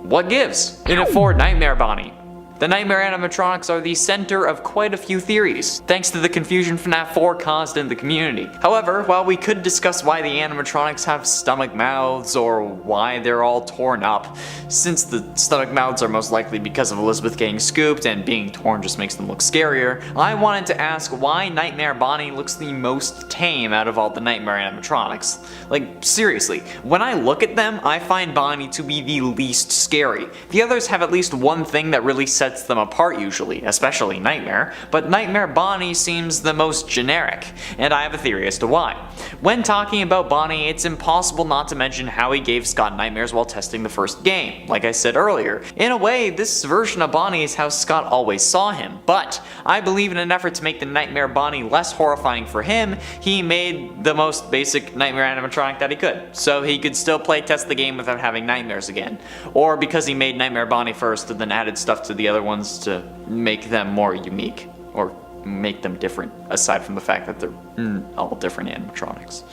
what gives? In at 4, Nightmare Bonnie. The Nightmare animatronics are the center of quite a few theories, thanks to the confusion FNAF 4 caused in the community. However, while we could discuss why the animatronics have stomach mouths or why they're all torn up, since the stomach mouths are most likely because of Elizabeth getting scooped and being torn just makes them look scarier, I wanted to ask why Nightmare Bonnie looks the most tame out of all the Nightmare animatronics. Like, seriously, when I look at them, I find Bonnie to be the least scary. The others have at least one thing that really sets them apart usually, especially Nightmare, but Nightmare Bonnie seems the most generic, and I have a theory as to why. When talking about Bonnie, it's impossible not to mention how he gave Scott nightmares while testing the first game, like I said earlier. In a way, this version of Bonnie is how Scott always saw him, but I believe in an effort to make the Nightmare Bonnie less horrifying for him, he made the most basic Nightmare animatronic that he could, so he could still play test the game without having nightmares again. Or because he made Nightmare Bonnie first and then added stuff to the other ones to make them more unique, or make them different, aside from the fact that they're all different animatronics.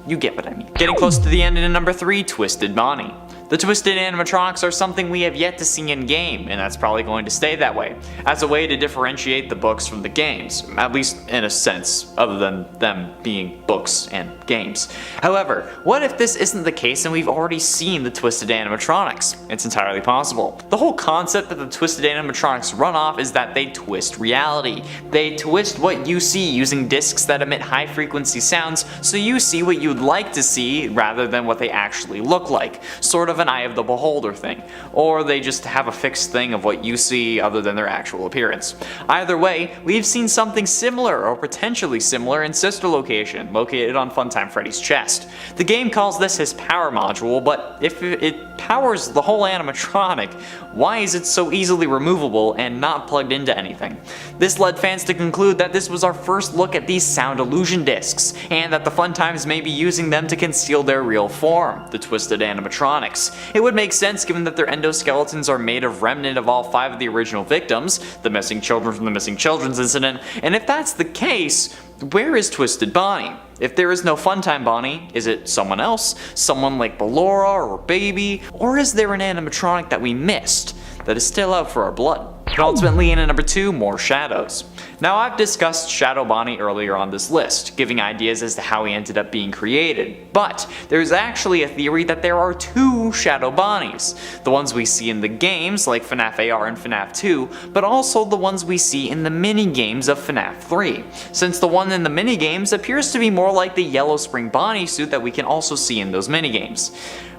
You get what I mean. Getting close to the end in number 3, Twisted Bonnie. The twisted animatronics are something we have yet to see in game, and that's probably going to stay that way, as a way to differentiate the books from the games, at least in a sense, other than them being books and games. However, what if this isn't the case and we've already seen the twisted animatronics? It's entirely possible. The whole concept that the twisted animatronics run off is that they twist reality. They twist what you see using discs that emit high frequency sounds, so you see what you'd like to see rather than what they actually look like. Sort of an eye of the beholder thing, or they just have a fixed thing of what you see other than their actual appearance. Either way, we've seen something similar or potentially similar in Sister Location, located on Funtime Freddy's chest. The game calls this his power module, but if it powers the whole animatronic, why is it so easily removable and not plugged into anything? This led fans to conclude that this was our first look at these sound illusion discs, and that the Funtimes may be using them to conceal their real form, the twisted animatronics. It would make sense given that their endoskeletons are made of remnant of all 5 of the original victims, the missing children from the missing children's incident, and if that's the case, where is Twisted Bonnie? If there is no Funtime Bonnie, is it someone else? Someone like Ballora or Baby? Or is there an animatronic that we missed that is still out for our blood? And ultimately in at number 2, more shadows. Now I've discussed Shadow Bonnie earlier on this list, giving ideas as to how he ended up being created, but there's actually a theory that there are two Shadow Bonnies. The ones we see in the games like Fnaf AR and Fnaf 2, but also the ones we see in the mini-games of Fnaf 3, since the one in the mini-games appears to be more like the Yellow Spring Bonnie suit that we can also see in those mini-games.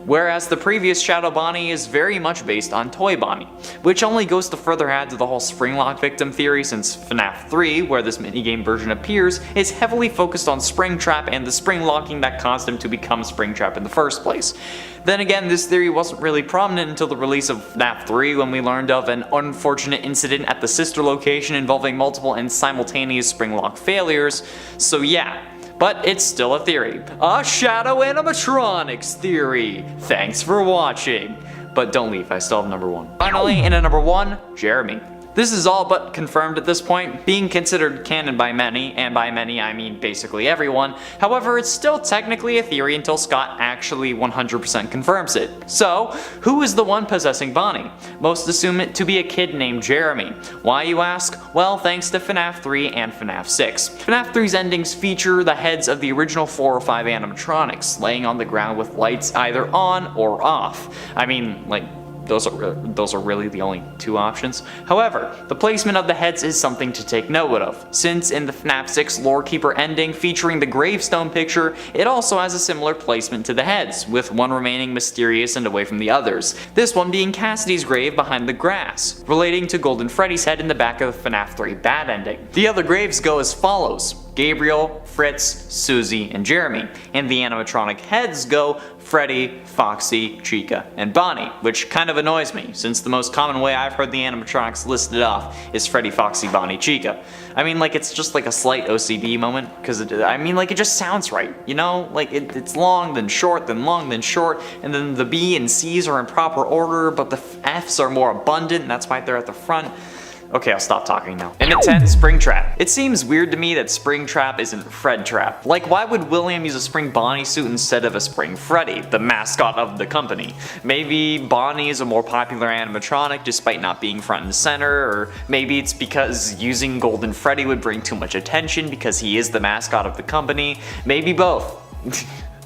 Whereas the previous Shadow Bonnie is very much based on Toy Bonnie, which only goes to further add to the whole Springlock victim theory, since Fnaf 3, where this minigame version appears, is heavily focused on Springtrap and the spring locking that caused him to become Springtrap in the first place. Then again, this theory wasn't really prominent until the release of Fnaf 3, when we learned of an unfortunate incident at the sister location involving multiple and simultaneous Springlock failures, so yeah. But it's still a theory. A Shadow Animatronics theory! Thanks for watching! But don't leave, I still have number 1. Finally, in at number 1, Jeremy. This is all but confirmed at this point, being considered canon by many, and by many I mean basically everyone. However, it's still technically a theory until Scott actually 100% confirms it. So, who is the one possessing Bonnie? Most assume it to be a kid named Jeremy. Why, you ask? Well, thanks to Fnaf 3 and Fnaf 6. Fnaf 3's endings feature the heads of the original 4 or 5 animatronics, laying on the ground with lights either on or off. I mean, like, those are really the only 2 options. However, the placement of the heads is something to take note of, since in the Fnaf 6 Lorekeeper ending featuring the gravestone picture, it also has a similar placement to the heads, with one remaining mysterious and away from the others, this one being Cassidy's grave behind the grass, relating to Golden Freddy's head in the back of the Fnaf 3 Bad ending. The other graves go as follows: Gabriel, Fritz, Susie, and Jeremy, and the animatronic heads go Freddy, Foxy, Chica, and Bonnie, which kind of annoys me, since the most common way I've heard the animatronics listed off is Freddy, Foxy, Bonnie, Chica. I mean, like, it's just like a slight OCD moment, because it just sounds right, you know? Like, it's long, then short, then long, then short, and then the B and C's are in proper order, but the F's are more abundant, and that's why they're at the front. Okay, I'll stop talking now. And at 10, Springtrap. It seems weird to me that Springtrap isn't Fred Trap. Like, why would William use a Spring Bonnie suit instead of a Spring Freddy, the mascot of the company? Maybe Bonnie is a more popular animatronic despite not being front and center, or maybe it's because using Golden Freddy would bring too much attention because he is the mascot of the company. Maybe both.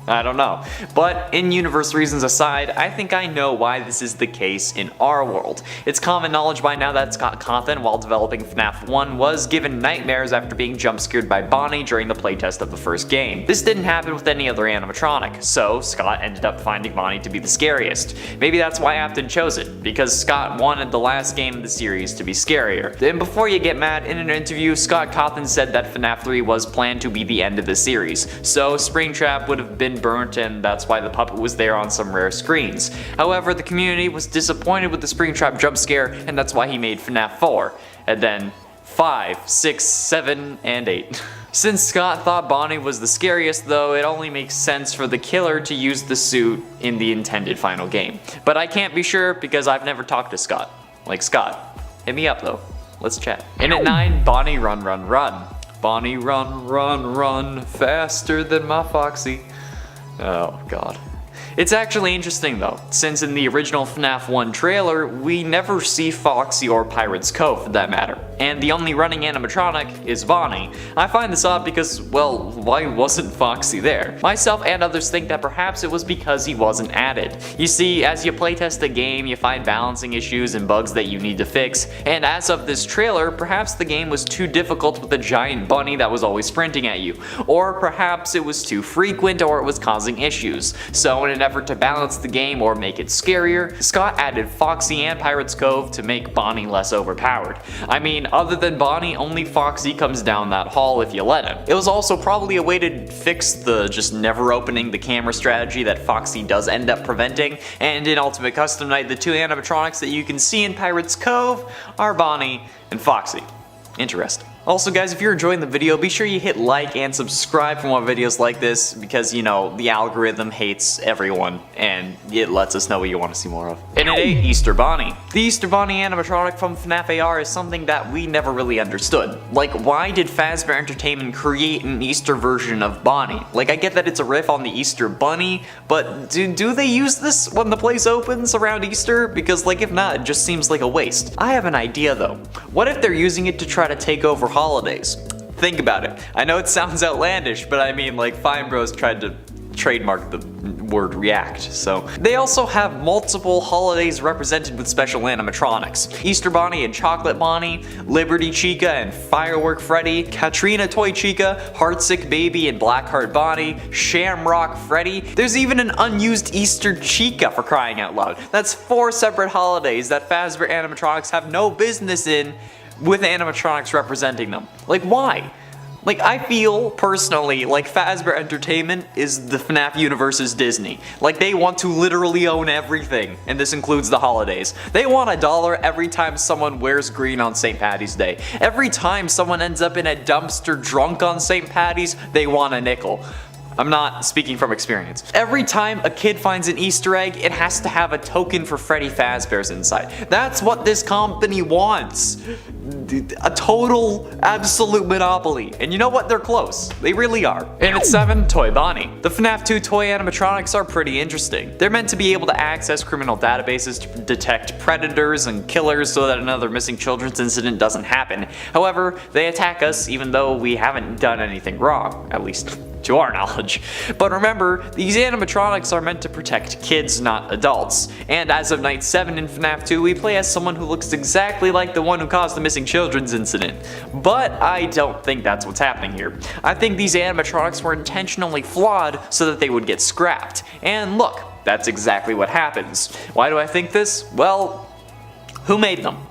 I don't know. But in-universe reasons aside, I think I know why this is the case in our world. It's common knowledge by now that Scott Cawthon, while developing Fnaf 1, was given nightmares after being jump-scared by Bonnie during the playtest of the first game. This didn't happen with any other animatronic, so Scott ended up finding Bonnie to be the scariest. Maybe that's why Afton chose it, because Scott wanted the last game of the series to be scarier. And before you get mad, in an interview, Scott Cawthon said that Fnaf 3 was planned to be the end of the series, so Springtrap would have been burnt, and that's why the puppet was there on some rare screens. However, the community was disappointed with the Springtrap jump scare, and that's why he made Fnaf 4, and then 5, 6, 7, and 8. Since Scott thought Bonnie was the scariest though, it only makes sense for the killer to use the suit in the intended final game. But I can't be sure because I've never talked to Scott. Like, Scott, hit me up though. Let's chat. And at 9, Bonnie Run Run Run. Bonnie run, run, run, faster than my Foxy. Oh god. It's actually interesting though, since in the original Fnaf 1 trailer, we never see Foxy or Pirate's Cove for that matter, and the only running animatronic is Bonnie. I find this odd because, well, why wasn't Foxy there? Myself and others think that perhaps it was because he wasn't added. You see, as you playtest the game, you find balancing issues and bugs that you need to fix, and as of this trailer, perhaps the game was too difficult with a giant bunny that was always sprinting at you, or perhaps it was too frequent or it was causing issues. So in an effort to balance the game or make it scarier, Scott added Foxy and Pirate's Cove to make Bonnie less overpowered. I mean, other than Bonnie, only Foxy comes down that hall if you let him. It was also probably a way to fix the just never opening the camera strategy that Foxy does end up preventing, and in Ultimate Custom Night, the 2 animatronics that you can see in Pirate's Cove are Bonnie and Foxy. Interesting. Also guys, if you're enjoying the video, be sure you hit like and subscribe for more videos like this, because, you know, the algorithm hates everyone, and it lets us know what you want to see more of. And at 8, Easter Bonnie. The Easter Bonnie animatronic from Fnaf AR is something that we never really understood. Like, why did Fazbear Entertainment create an Easter version of Bonnie? Like, I get that it's a riff on the Easter Bunny, but do they use this when the place opens around Easter? Because, like, if not, it just seems like a waste. I have an idea though. What if they're using it to try to take over holidays. Think about it. I know it sounds outlandish, but I mean, like, Fine Bros tried to trademark the word react. So they also have multiple holidays represented with special animatronics. Easter Bonnie and Chocolate Bonnie, Liberty Chica and Firework Freddy, Katrina Toy Chica, Heartsick Baby and Blackheart Bonnie, Shamrock Freddy. There's even an unused Easter Chica, for crying out loud. That's 4 separate holidays that Fazbear animatronics have no business in, with animatronics representing them. Like, why? Like, I feel, personally, like Fazbear Entertainment is the FNAF universe's Disney. Like, they want to literally own everything, and this includes the holidays. They want $1 every time someone wears green on St. Patty's Day. Every time someone ends up in a dumpster drunk on St. Patty's, they want a nickel. I'm not speaking from experience. Every time a kid finds an Easter egg, it has to have a token for Freddy Fazbear's inside. That's what this company wants. A total, absolute monopoly. And you know what? They're close. They really are. And at 7, Toy Bonnie. The FNAF 2 toy animatronics are pretty interesting. They're meant to be able to access criminal databases to detect predators and killers so that another missing children's incident doesn't happen. However, they attack us even though we haven't done anything wrong, at least to our knowledge. But remember, these animatronics are meant to protect kids, not adults. And as of night 7 in FNAF 2, we play as someone who looks exactly like the one who caused the missing children's incident. But I don't think that's what's happening here. I think these animatronics were intentionally flawed so that they would get scrapped. And look, that's exactly what happens. Why do I think this? Well, who made them?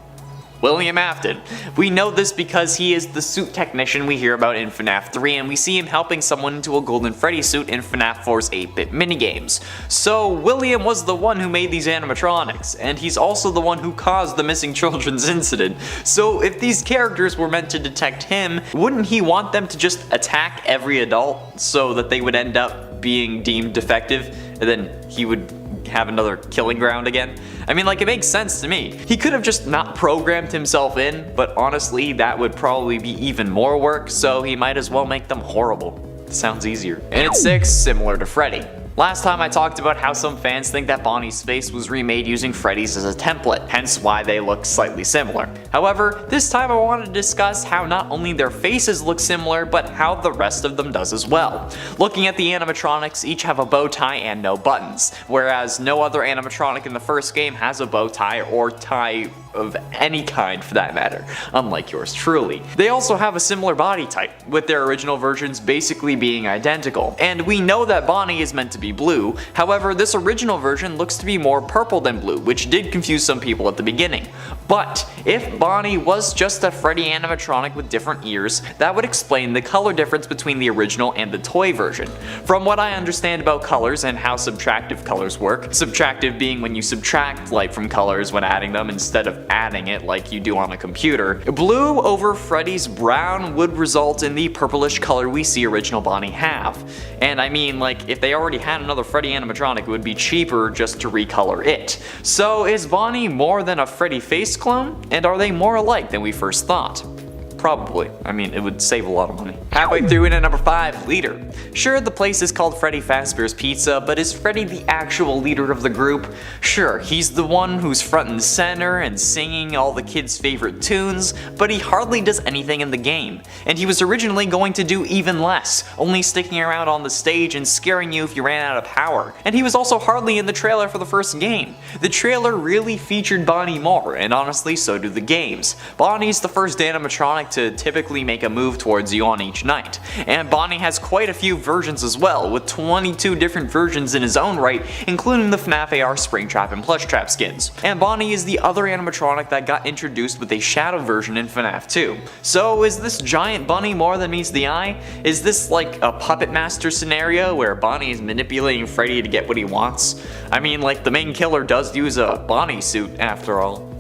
William Afton. We know this because he is the suit technician we hear about in FNAF 3, and we see him helping someone into a Golden Freddy suit in FNAF 4's 8-bit minigames. So William was the one who made these animatronics, and he's also the one who caused the missing children's incident. So if these characters were meant to detect him, wouldn't he want them to just attack every adult so that they would end up being deemed defective, and then he would have another killing ground again? I mean, like, it makes sense to me. He could have just not programmed himself in, but honestly, that would probably be even more work, so he might as well make them horrible. Sounds easier. And at 6, similar to Freddy. Last time I talked about how some fans think that Bonnie's face was remade using Freddy's as a template, hence why they look slightly similar. However, this time I want to discuss how not only their faces look similar, but how the rest of them does as well. Looking at the animatronics, each have a bow tie and no buttons, whereas no other animatronic in the first game has a bow tie or tie of any kind for that matter, unlike yours truly. They also have a similar body type, with their original versions basically being identical. And we know that Bonnie is meant to be blue, however this original version looks to be more purple than blue, which did confuse some people at the beginning. But if Bonnie was just a Freddy animatronic with different ears, that would explain the color difference between the original and the toy version. From what I understand about colors and how subtractive colors work, subtractive being when you subtract light from colors when adding them instead of adding it like you do on a computer, blue over Freddy's brown would result in the purplish color we see original Bonnie have. And I mean, like, if they already had another Freddy animatronic, it would be cheaper just to recolor it. So is Bonnie more than a Freddy face clone? And are they more alike than we first thought? Probably. I mean, it would save a lot of money. Halfway through in at number 5, leader. Sure, the place is called Freddy Fazbear's Pizza, but is Freddy the actual leader of the group? Sure, he's the one who's front and center and singing all the kids' favorite tunes, but he hardly does anything in the game. And he was originally going to do even less, only sticking around on the stage and scaring you if you ran out of power. And he was also hardly in the trailer for the first game. The trailer really featured Bonnie more, and honestly so do the games. Bonnie's the first animatronic to typically make a move towards you on each night. And Bonnie has quite a few versions as well, with 22 different versions in his own right, including the FNAF AR Springtrap and Plushtrap skins. And Bonnie is the other animatronic that got introduced with a shadow version in FNAF 2. So is this giant bunny more than meets the eye? Is this like a Puppet Master scenario where Bonnie is manipulating Freddy to get what he wants? I mean, like, the main killer does use a Bonnie suit after all.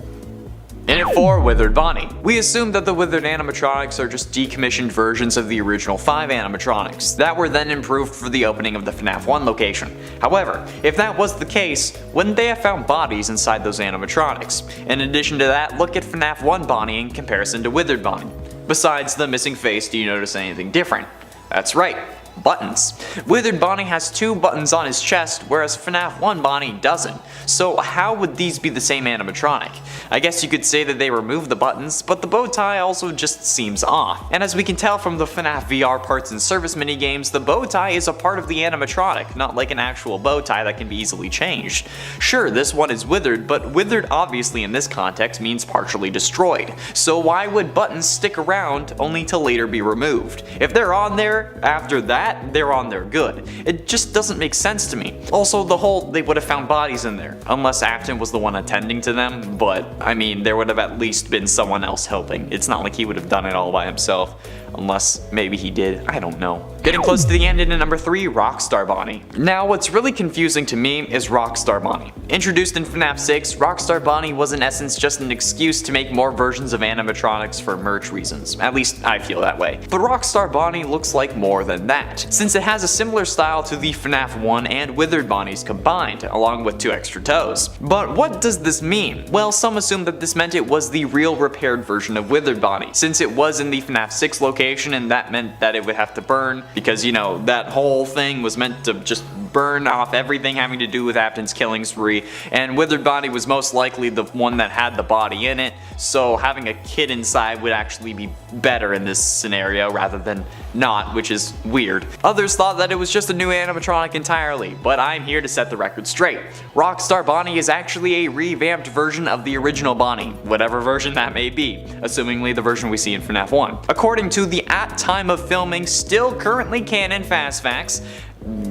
And at 4, Withered Bonnie. We assume that the Withered animatronics are just decommissioned versions of the original 5 animatronics that were then improved for the opening of the FNAF 1 location. However, if that was the case, wouldn't they have found bodies inside those animatronics? In addition to that, look at FNAF 1 Bonnie in comparison to Withered Bonnie. Besides the missing face, do you notice anything different? That's right, Buttons. Withered Bonnie has 2 buttons on his chest, whereas FNAF 1 Bonnie doesn't. So how would these be the same animatronic? I guess you could say that they removed the buttons, but the bow tie also just seems off. And as we can tell from the FNAF VR parts and service minigames, the bow tie is a part of the animatronic, not like an actual bow tie that can be easily changed. Sure, this one is withered, but withered obviously in this context means partially destroyed. So why would buttons stick around only to later be removed? If they're on there after that, they're on there good. It just doesn't make sense to me. Also, the whole they would have found bodies in there, unless Afton was the one attending to them, but I mean, there would have at least been someone else helping. It's not like he would have done it all by himself. Unless maybe he did, I don't know. Getting close to the end into number 3, Rockstar Bonnie. Now what's really confusing to me is Rockstar Bonnie. Introduced in FNAF 6, Rockstar Bonnie was in essence just an excuse to make more versions of animatronics for merch reasons. At least I feel that way. But Rockstar Bonnie looks like more than that, since it has a similar style to the FNAF 1 and Withered Bonnies combined, along with 2 extra toes. But what does this mean? Well, some assume that this meant it was the real repaired version of Withered Bonnie, since it was in the FNAF 6 location, and that meant that it would have to burn, because you know, that whole thing was meant to just burn off everything having to do with Afton's killing spree, and Withered Bonnie was most likely the one that had the body in it, so having a kid inside would actually be better in this scenario rather than not, which is weird. Others thought that it was just a new animatronic entirely, but I'm here to set the record straight. Rockstar Bonnie is actually a revamped version of the original Bonnie, whatever version that may be, assumingly the version we see in FNAF 1. According to the at time of filming still currently canon fast facts,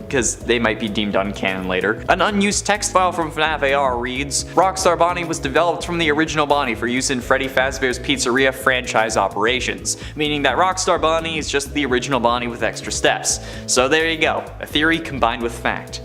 because they might be deemed uncanon later. An unused text file from FNAF AR reads, Rockstar Bonnie was developed from the original Bonnie for use in Freddy Fazbear's Pizzeria franchise operations, meaning that Rockstar Bonnie is just the original Bonnie with extra steps. So there you go, a theory combined with fact.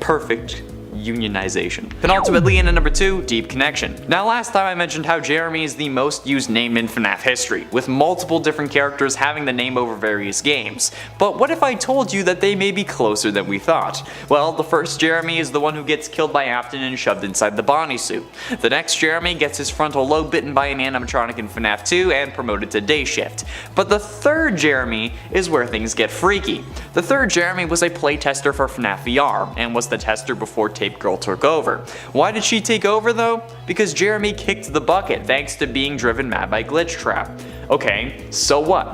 Perfect unionization. Penultimately into number 2, Deep Connection. Now last time I mentioned how Jeremy is the most used name in FNAF history, with multiple different characters having the name over various games. But what if I told you that they may be closer than we thought? Well, the first Jeremy is the one who gets killed by Afton and shoved inside the Bonnie suit. The next Jeremy gets his frontal lobe bitten by an animatronic in FNAF 2 and promoted to day shift. But the third Jeremy is where things get freaky. The third Jeremy was a playtester for FNAF VR, and was the tester before Tape Girl took over. Why did she take over though? Because Jeremy kicked the bucket thanks to being driven mad by Glitch Trap. Okay, so what?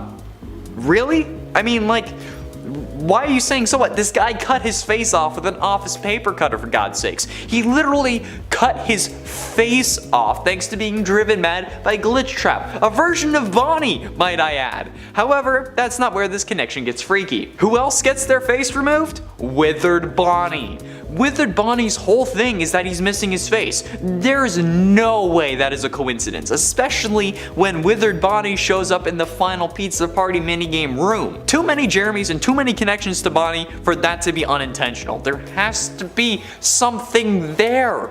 Really? I mean, like, why are you saying so what? This guy cut his face off with an office paper cutter, for God's sakes. He literally cut his face off thanks to being driven mad by Glitch Trap, a version of Bonnie, might I add. However, that's not where this connection gets freaky. Who else gets their face removed? Withered Bonnie. Withered Bonnie's whole thing is that he's missing his face. There is no way that is a coincidence, especially when Withered Bonnie shows up in the final pizza party minigame room. Too many Jeremys and too many connections to Bonnie for that to be unintentional. There has to be something there.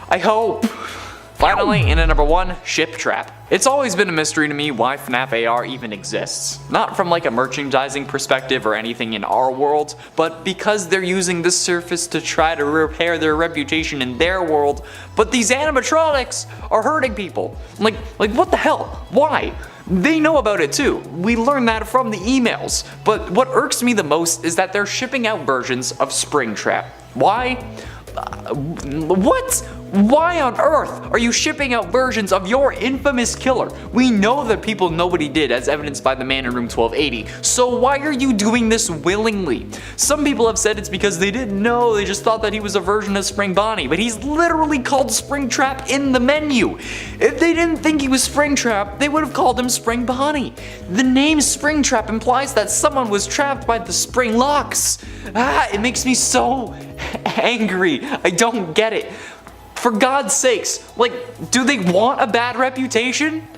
I hope. Finally, in at number 1, Ship Trap. It's always been a mystery to me why FNAF AR even exists. Not from like a merchandising perspective or anything in our world, but because they're using this surface to try to repair their reputation in their world, but these animatronics are hurting people. Like what the hell? Why? They know about it too. We learned that from the emails. But what irks me the most is that they're shipping out versions of Springtrap. Why? What? Why on earth are you shipping out versions of your infamous killer? We know that people know what he did, as evidenced by the man in room 1280, so why are you doing this willingly? Some people have said it's because they didn't know, they just thought that he was a version of Spring Bonnie, but he's literally called Springtrap in the menu. If they didn't think he was Springtrap, they would have called him Spring Bonnie. The name Springtrap implies that someone was trapped by the spring locks. It makes me so angry. I don't get it. For God's sakes, like, do they want a bad reputation?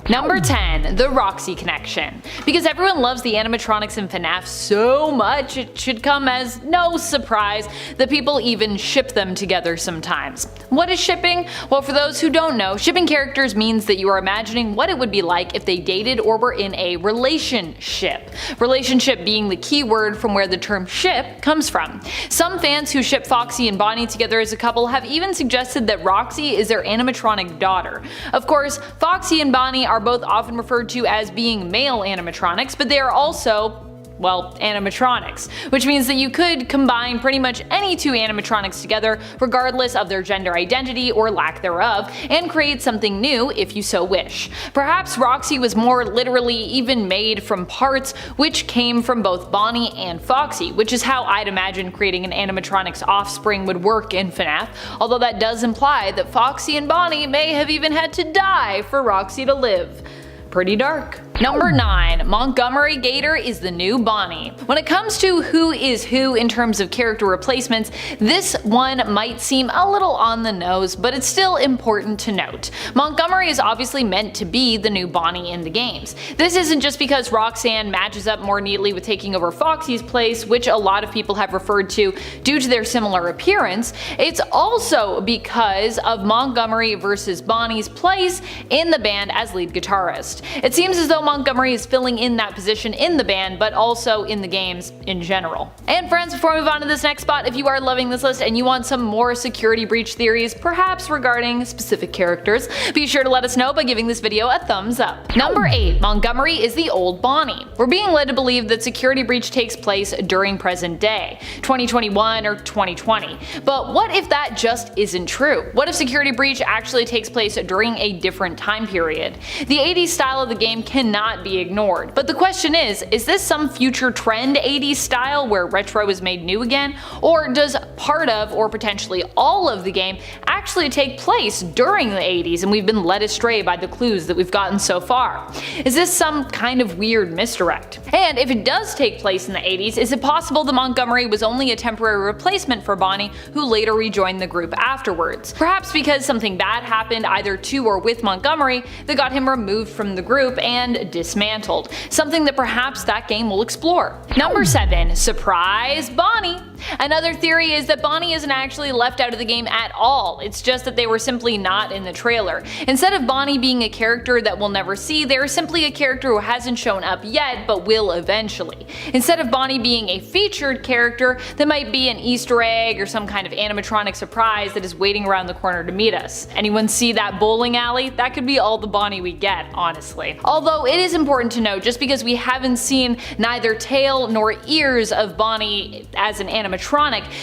Number 10, the Roxy connection. Because everyone loves the animatronics in FNAF so much, it should come as no surprise that people even ship them together sometimes. What is shipping? Well, for those who don't know, shipping characters means that you are imagining what it would be like if they dated or were in a relationship. Relationship being the key word from where the term ship comes from. Some fans who ship Foxy and Bonnie together as a couple have even suggested that Roxy is their animatronic daughter. Of course, Foxy and Bonnie are both often referred to as being male animatronics, but they are also well, animatronics, which means that you could combine pretty much any two animatronics together regardless of their gender identity or lack thereof, and create something new if you so wish. Perhaps Roxy was more literally even made from parts which came from both Bonnie and Foxy, which is how I'd imagine creating an animatronic's offspring would work in Fnaf, although that does imply that Foxy and Bonnie may have even had to die for Roxy to live. Pretty dark. Number 9. Montgomery Gator is the new Bonnie. When it comes to who is who in terms of character replacements, this one might seem a little on the nose, but it's still important to note. Montgomery is obviously meant to be the new Bonnie in the games. This isn't just because Roxanne matches up more neatly with taking over Foxy's place, which a lot of people have referred to due to their similar appearance. It's also because of Montgomery versus Bonnie's place in the band as lead guitarist. It seems as though Montgomery is filling in that position in the band, but also in the games in general. And friends, before we move on to this next spot, if you are loving this list and you want some more security breach theories, perhaps regarding specific characters, be sure to let us know by giving this video a thumbs up. Number 8. Montgomery is the old Bonnie. We're being led to believe that security breach takes place during present day, 2021 or 2020. But what if that just isn't true? What if security breach actually takes place during a different time period? The 80s style of the game cannot be ignored. But the question is this some future trend 80s style where retro is made new again? Or does part of, or potentially all of the game actually take place during the 80s and we've been led astray by the clues that we've gotten so far? Is this some kind of weird misdirect? And if it does take place in the 80s, is it possible that Montgomery was only a temporary replacement for Bonnie who later rejoined the group afterwards? Perhaps because something bad happened either to or with Montgomery that got him removed from the group and dismantled, something that perhaps that game will explore. Number 7. Surprise Bonnie! Another theory is that Bonnie isn't actually left out of the game at all, it's just that they were simply not in the trailer. Instead of Bonnie being a character that we'll never see, they are simply a character who hasn't shown up yet but will eventually. Instead of Bonnie being a featured character, that might be an Easter egg or some kind of animatronic surprise that is waiting around the corner to meet us. Anyone see that bowling alley? That could be all the Bonnie we get, honestly. Although it is important to note, just because we haven't seen neither tail nor ears of Bonnie as an animatronic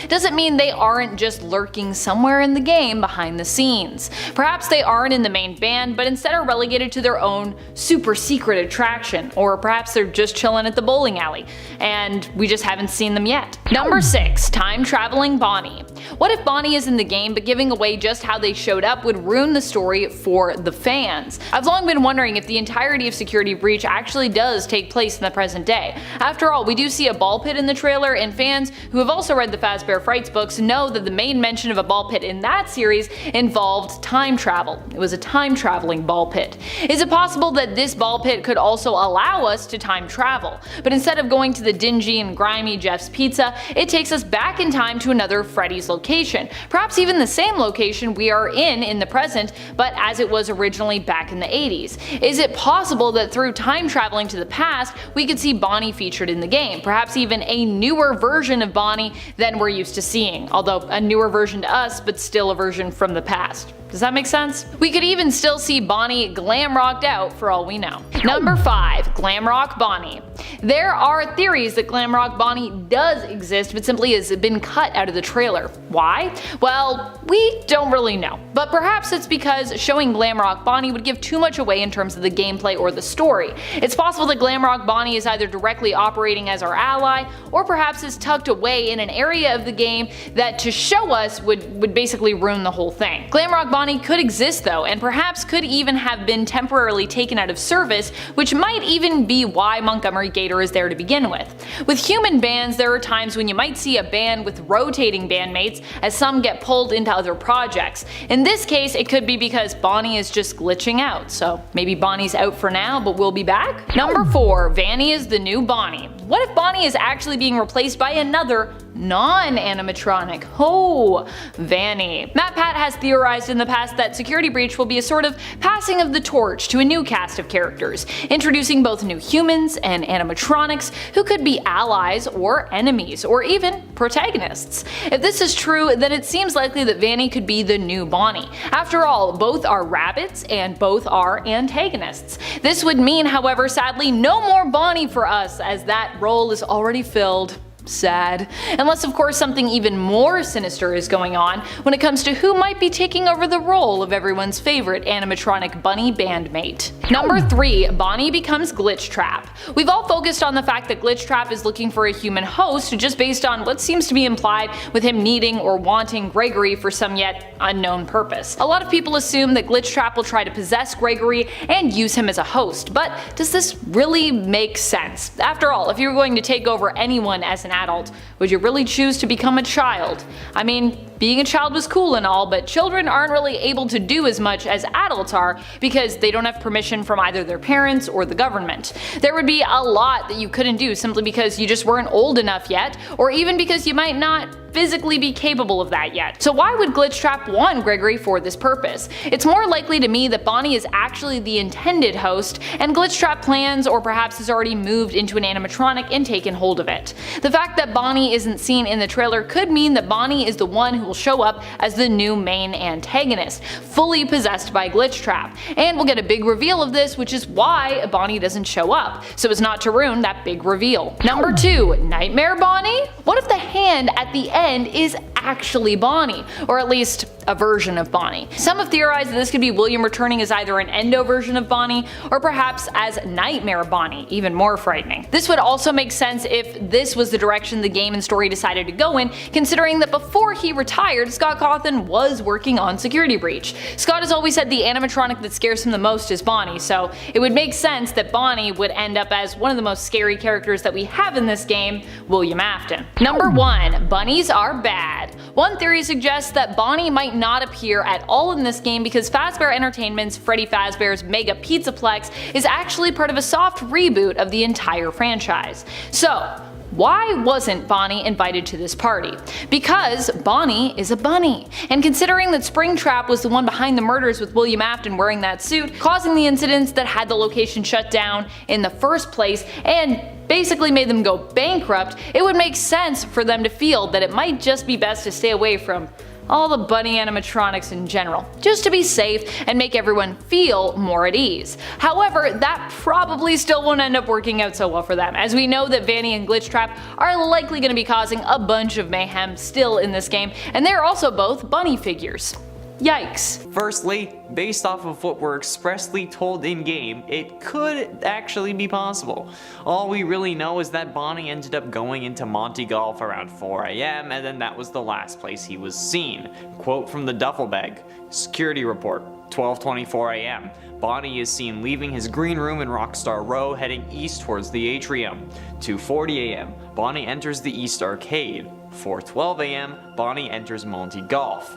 doesn't mean they aren't just lurking somewhere in the game behind the scenes. Perhaps they aren't in the main band, but instead are relegated to their own super secret attraction, or perhaps they're just chilling at the bowling alley and we just haven't seen them yet. Number 6. Time traveling Bonnie. What if Bonnie is in the game but giving away just how they showed up would ruin the story for the fans? I've long been wondering if the entirety of Security Breach actually does take place in the present day. After all, we do see a ball pit in the trailer, and fans who have also read the Fazbear Frights books know that the main mention of a ball pit in that series involved time travel. It was a time traveling ball pit. Is it possible that this ball pit could also allow us to time travel, but instead of going to the dingy and grimy Jeff's Pizza, it takes us back in time to another Freddy's location, perhaps even the same location we are in the present, but as it was originally back in the 80s? Is it possible that through time traveling to the past, we could see Bonnie featured in the game, perhaps even a newer version of Bonnie than we're used to seeing, although a newer version to us, but still a version from the past? Does that make sense? We could even still see Bonnie glam rocked out for all we know. Number 5. Glam Rock Bonnie. There are theories that Glam Rock Bonnie does exist, but simply has been cut out of the trailer. Why? Well, we don't really know, but perhaps it's because showing Glam Rock Bonnie would give too much away in terms of the gameplay or the story. It's possible that Glam Rock Bonnie is either directly operating as our ally, or perhaps is tucked away in an area of the game that to show us would basically ruin the whole thing. Glam Rock Bonnie could exist though, and perhaps could even have been temporarily taken out of service, which might even be why Montgomery Gator is there to begin with. With human bands, there are times when you might see a band with rotating bandmates as some get pulled into other projects. In this case, it could be because Bonnie is just glitching out, so maybe Bonnie's out for now but will be back? Number 4. Vanny is the new Bonnie. What if Bonnie is actually being replaced by another non-animatronic? Oh, Vanny. MatPat has theorized in the past that Security Breach will be a sort of passing of the torch to a new cast of characters, introducing both new humans and animatronics who could be allies or enemies, or even protagonists. If this is true, then it seems likely that Vanny could be the new Bonnie. After all, both are rabbits and both are antagonists. This would mean, however, sadly, no more Bonnie for us, as that role is already filled. Sad. Unless of course something even more sinister is going on when it comes to who might be taking over the role of everyone's favorite animatronic bunny bandmate. Number 3. Bonnie becomes Glitch Trap. We've all focused on the fact that Glitch Trap is looking for a human host just based on what seems to be implied with him needing or wanting Gregory for some yet unknown purpose. A lot of people assume that Glitch Trap will try to possess Gregory and use him as a host, but does this really make sense? After all, if you were going to take over anyone as an adult, would you really choose to become a child? I mean, being a child was cool and all, but children aren't really able to do as much as adults are because they don't have permission from either their parents or the government. There would be a lot that you couldn't do simply because you just weren't old enough yet, or even because you might not physically be capable of that yet. So why would Glitch Trap want Gregory for this purpose? It's more likely to me that Bonnie is actually the intended host, and Glitch Trap plans or perhaps has already moved into an animatronic and taken hold of it. The fact that Bonnie isn't seen in the trailer could mean that Bonnie is the one who will show up as the new main antagonist, fully possessed by Glitch Trap. And we'll get a big reveal of this, which is why Bonnie doesn't show up, so as not to ruin that big reveal. Number 2. Nightmare Bonnie? What if the hand at the end is actually Bonnie, or at least a version of Bonnie? Some have theorized that this could be William returning as either an endo version of Bonnie, or perhaps as Nightmare Bonnie, even more frightening. This would also make sense if this was the direction the game and story decided to go in, considering that before he retired, Scott Cawthon was working on Security Breach. Scott has always said the animatronic that scares him the most is Bonnie, so it would make sense that Bonnie would end up as one of the most scary characters that we have in this game, William Afton. Number 1. Bunnies are bad. One theory suggests that Bonnie might not appear at all in this game because Fazbear Entertainment's Freddy Fazbear's Mega Pizzaplex is actually part of a soft reboot of the entire franchise. So, why wasn't Bonnie invited to this party? Because Bonnie is a bunny. And considering that Springtrap was the one behind the murders with William Afton wearing that suit, causing the incidents that had the location shut down in the first place, and basically made them go bankrupt, it would make sense for them to feel that it might just be best to stay away from all the bunny animatronics in general, just to be safe and make everyone feel more at ease. However, that probably still won't end up working out so well for them, as we know that Vanny and Glitch Trap are likely going to be causing a bunch of mayhem still in this game, and they're also both bunny figures. Yikes. Firstly, based off of what we're expressly told in-game, it could actually be possible. All we really know is that Bonnie ended up going into Monty Golf around 4 AM, and then that was the last place he was seen. Quote from the duffel bag. Security report, 12:24 AM. Bonnie is seen leaving his green room in Rockstar Row heading east towards the atrium. 2:40 AM. Bonnie enters the East Arcade. 4:12 AM. Bonnie enters Monty Golf.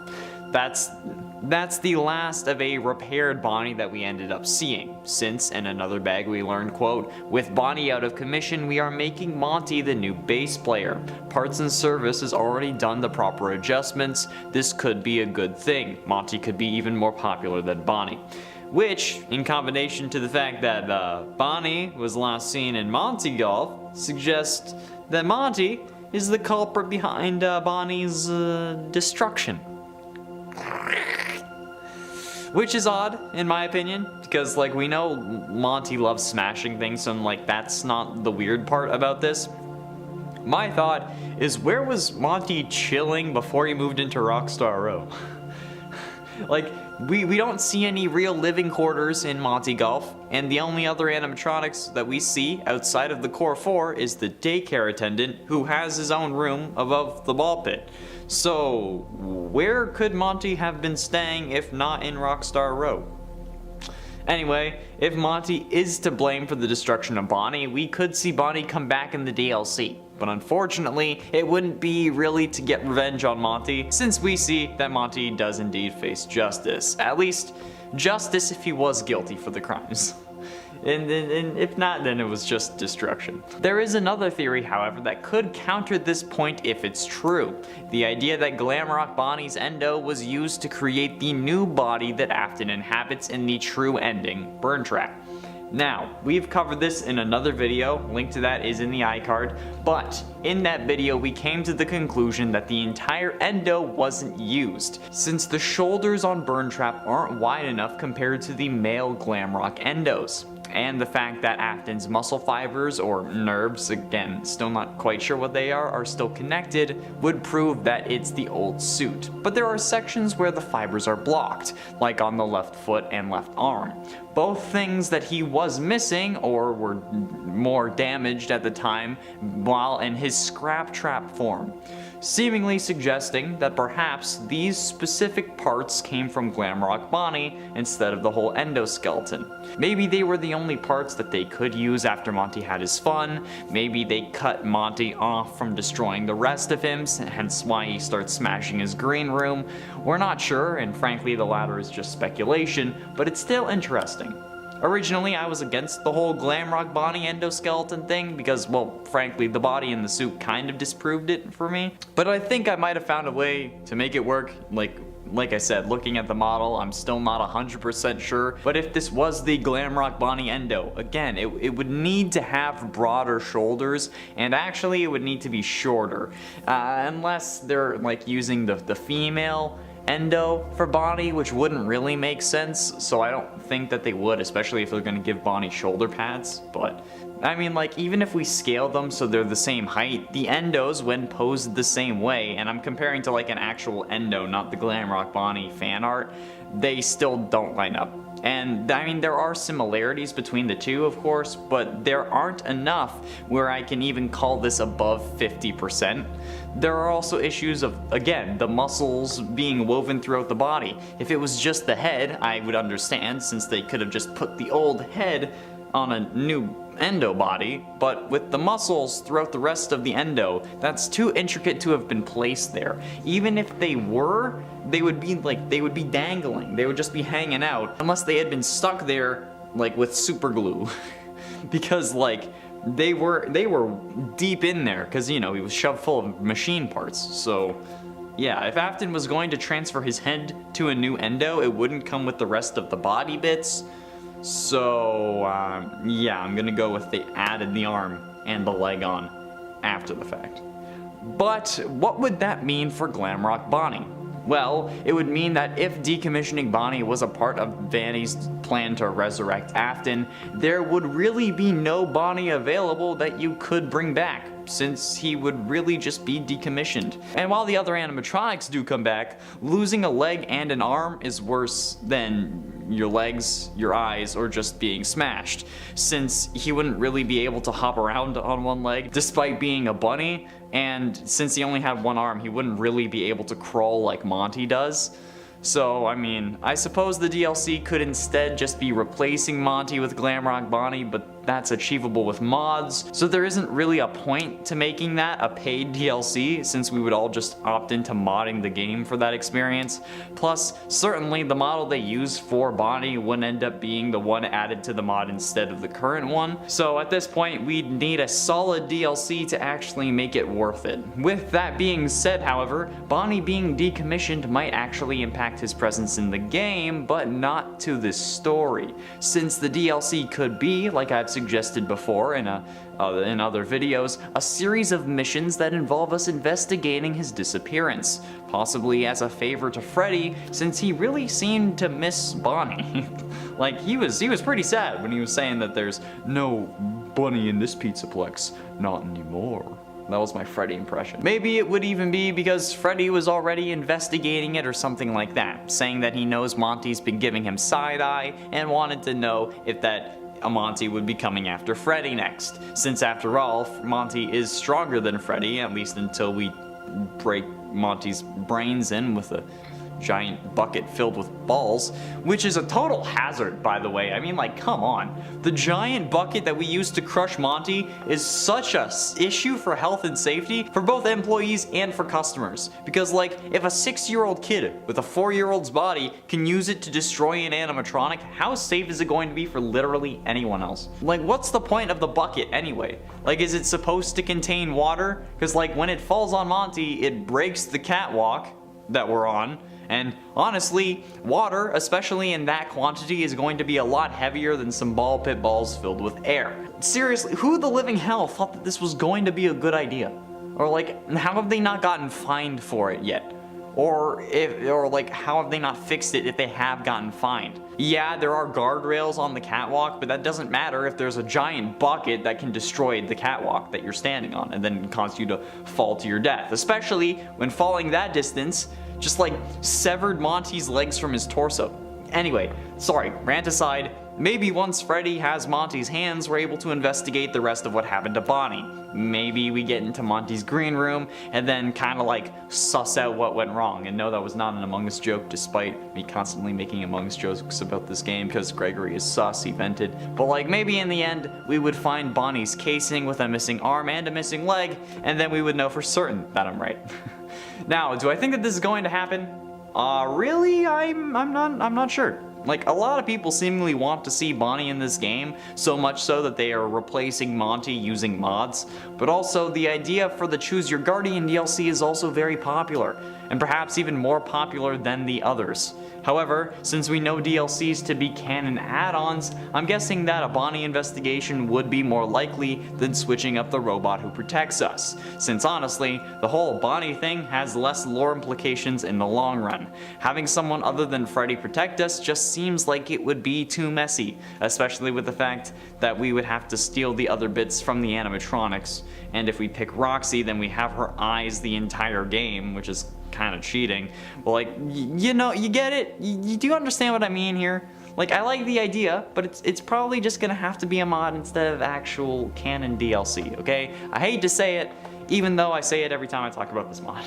That's the last of a repaired Bonnie that we ended up seeing. Since, in another bag we learned, quote, with Bonnie out of commission, we are making Monty the new bass player. Parts and service has already done the proper adjustments. This could be a good thing. Monty could be even more popular than Bonnie. Which, in combination to the fact that Bonnie was last seen in Monty Golf, suggests that Monty is the culprit behind Bonnie's destruction. Which is odd, in my opinion, because like we know Monty loves smashing things, so like that's not the weird part about this. My thought is, where was Monty chilling before he moved into Rockstar Row? Like, we don't see any real living quarters in Monty Golf, and the only other animatronics that we see outside of the core 4 is the daycare attendant who has his own room above the ball pit. So, where could Monty have been staying if not in Rockstar Row? Anyway, if Monty is to blame for the destruction of Bonnie, we could see Bonnie come back in the DLC. But unfortunately, it wouldn't be really to get revenge on Monty, since we see that Monty does indeed face justice. At least, justice if he was guilty for the crimes. And if not, then it was just destruction. There is another theory, however, that could counter this point if it's true. The idea that Glamrock Bonnie's endo was used to create the new body that Afton inhabits in the true ending, Burn Trap. Now, we've covered this in another video, link to that is in the iCard, but in that video we came to the conclusion that the entire endo wasn't used, since the shoulders on Burn Trap aren't wide enough compared to the male Glamrock endos. And the fact that Afton's muscle fibers, or nerves, again, still not quite sure what they are still connected, would prove that it's the old suit. But there are sections where the fibers are blocked, like on the left foot and left arm. Both things that he was missing, or were more damaged at the time, while in his scrap trap form, seemingly suggesting that perhaps these specific parts came from Glamrock Bonnie instead of the whole endoskeleton. Maybe they were the only parts that they could use after Monty had his fun, maybe they cut Monty off from destroying the rest of him, hence why he starts smashing his green room. We're not sure, and frankly the latter is just speculation, but it's still interesting. Originally, I was against the whole Glamrock Bonnie endoskeleton thing because, well, frankly, the body in the suit kind of disproved it for me. But I think I might have found a way to make it work. Like I said, looking at the model, I'm still not 100% sure. But if this was the Glamrock Bonnie endo, again, it would need to have broader shoulders, and actually it would need to be shorter. Unless they're like using the female endo for Bonnie, which wouldn't really make sense, so I don't think that they would, especially if they're gonna give Bonnie shoulder pads. But I mean, like, even if we scale them so they're the same height, the endos, when posed the same way, and I'm comparing to like an actual endo, not the Glamrock Bonnie fan art, they still don't line up. And I mean, there are similarities between the two, of course, but there aren't enough where I can even call this above 50%. There are also issues of, again, the muscles being woven throughout the body. If it was just the head, I would understand, since they could have just put the old head on a new endo body, but with the muscles throughout the rest of the endo, that's too intricate to have been placed there. Even if they were, they would be dangling. They would just be hanging out, unless they had been stuck there, like, with super glue. Because, like, they were deep in there, because, you know, he was shoved full of machine parts. So yeah, if Afton was going to transfer his head to a new endo, it wouldn't come with the rest of the body bits. So yeah, I'm gonna go with they added the arm and the leg on after the fact. But what would that mean for Glamrock Bonnie? Well, it would mean that if decommissioning Bonnie was a part of Vanny's plan to resurrect Afton, there would really be no Bonnie available that you could bring back, since he would really just be decommissioned. And while the other animatronics do come back, losing a leg and an arm is worse than your legs, your eyes, or just being smashed, since he wouldn't really be able to hop around on one leg despite being a bunny, and since he only had one arm, he wouldn't really be able to crawl like Monty does. So, I mean, I suppose the DLC could instead just be replacing Monty with Glamrock Bonnie, but that's achievable with mods, so there isn't really a point to making that a paid DLC, since we would all just opt into modding the game for that experience. Plus, certainly the model they use for Bonnie wouldn't end up being the one added to the mod instead of the current one. So at this point, we'd need a solid DLC to actually make it worth it. With that being said, however, Bonnie being decommissioned might actually impact his presence in the game, but not to the story, since the DLC could be, like I've suggested before in other videos, a series of missions that involve us investigating his disappearance, possibly as a favor to Freddy, since he really seemed to miss Bonnie. Like, he was pretty sad when he was saying that there's no bunny in this Pizzaplex, not anymore. That was my Freddy impression. Maybe it would even be because Freddy was already investigating it or something like that, saying that he knows Monty's been giving him side-eye and wanted to know if that Monty would be coming after Freddy next, since after all, Monty is stronger than Freddy, at least until we break Monty's brains in with a giant bucket filled with balls, which is a total hazard, by the way. I mean, like, come on. The giant bucket that we used to crush Monty is such a issue for health and safety for both employees and for customers. Because, like, if a 6-year-old kid with a 4-year-old's body can use it to destroy an animatronic, how safe is it going to be for literally anyone else? Like, what's the point of the bucket anyway? Like, is it supposed to contain water? Because, like, when it falls on Monty, it breaks the catwalk that we're on. And honestly, water, especially in that quantity, is going to be a lot heavier than some ball pit balls filled with air. Seriously, who the living hell thought that this was going to be a good idea? Or like, how have they not gotten fined for it yet? Or like, how have they not fixed it if they have gotten fined? Yeah, there are guardrails on the catwalk, but that doesn't matter if there's a giant bucket that can destroy the catwalk that you're standing on and then cause you to fall to your death. Especially when falling that distance just like severed Monty's legs from his torso. Anyway, sorry, rant aside, maybe once Freddy has Monty's hands, we're able to investigate the rest of what happened to Bonnie. Maybe we get into Monty's green room and then kind of like suss out what went wrong. And no, that was not an Among Us joke, despite me constantly making Among Us jokes about this game because Gregory is sus, he vented. But like, maybe in the end, we would find Bonnie's casing with a missing arm and a missing leg, and then we would know for certain that I'm right. Now, do I think that this is going to happen? Really? I'm not sure. Like, a lot of people seemingly want to see Bonnie in this game, so much so that they are replacing Monty using mods, but also the idea for the Choose Your Guardian DLC is also very popular, and perhaps even more popular than the others. However, since we know DLCs to be canon add-ons, I'm guessing that a Bonnie investigation would be more likely than switching up the robot who protects us, since honestly, the whole Bonnie thing has less lore implications in the long run. Having someone other than Freddy protect us just seems like it would be too messy, especially with the fact that we would have to steal the other bits from the animatronics, and if we pick Roxy, then we have her eyes the entire game, which is kind of cheating. But like, you know, you get it? You do understand what I mean here? Like, I like the idea, but it's probably just gonna have to be a mod instead of actual canon DLC, okay? I hate to say it, even though I say it every time I talk about this mod.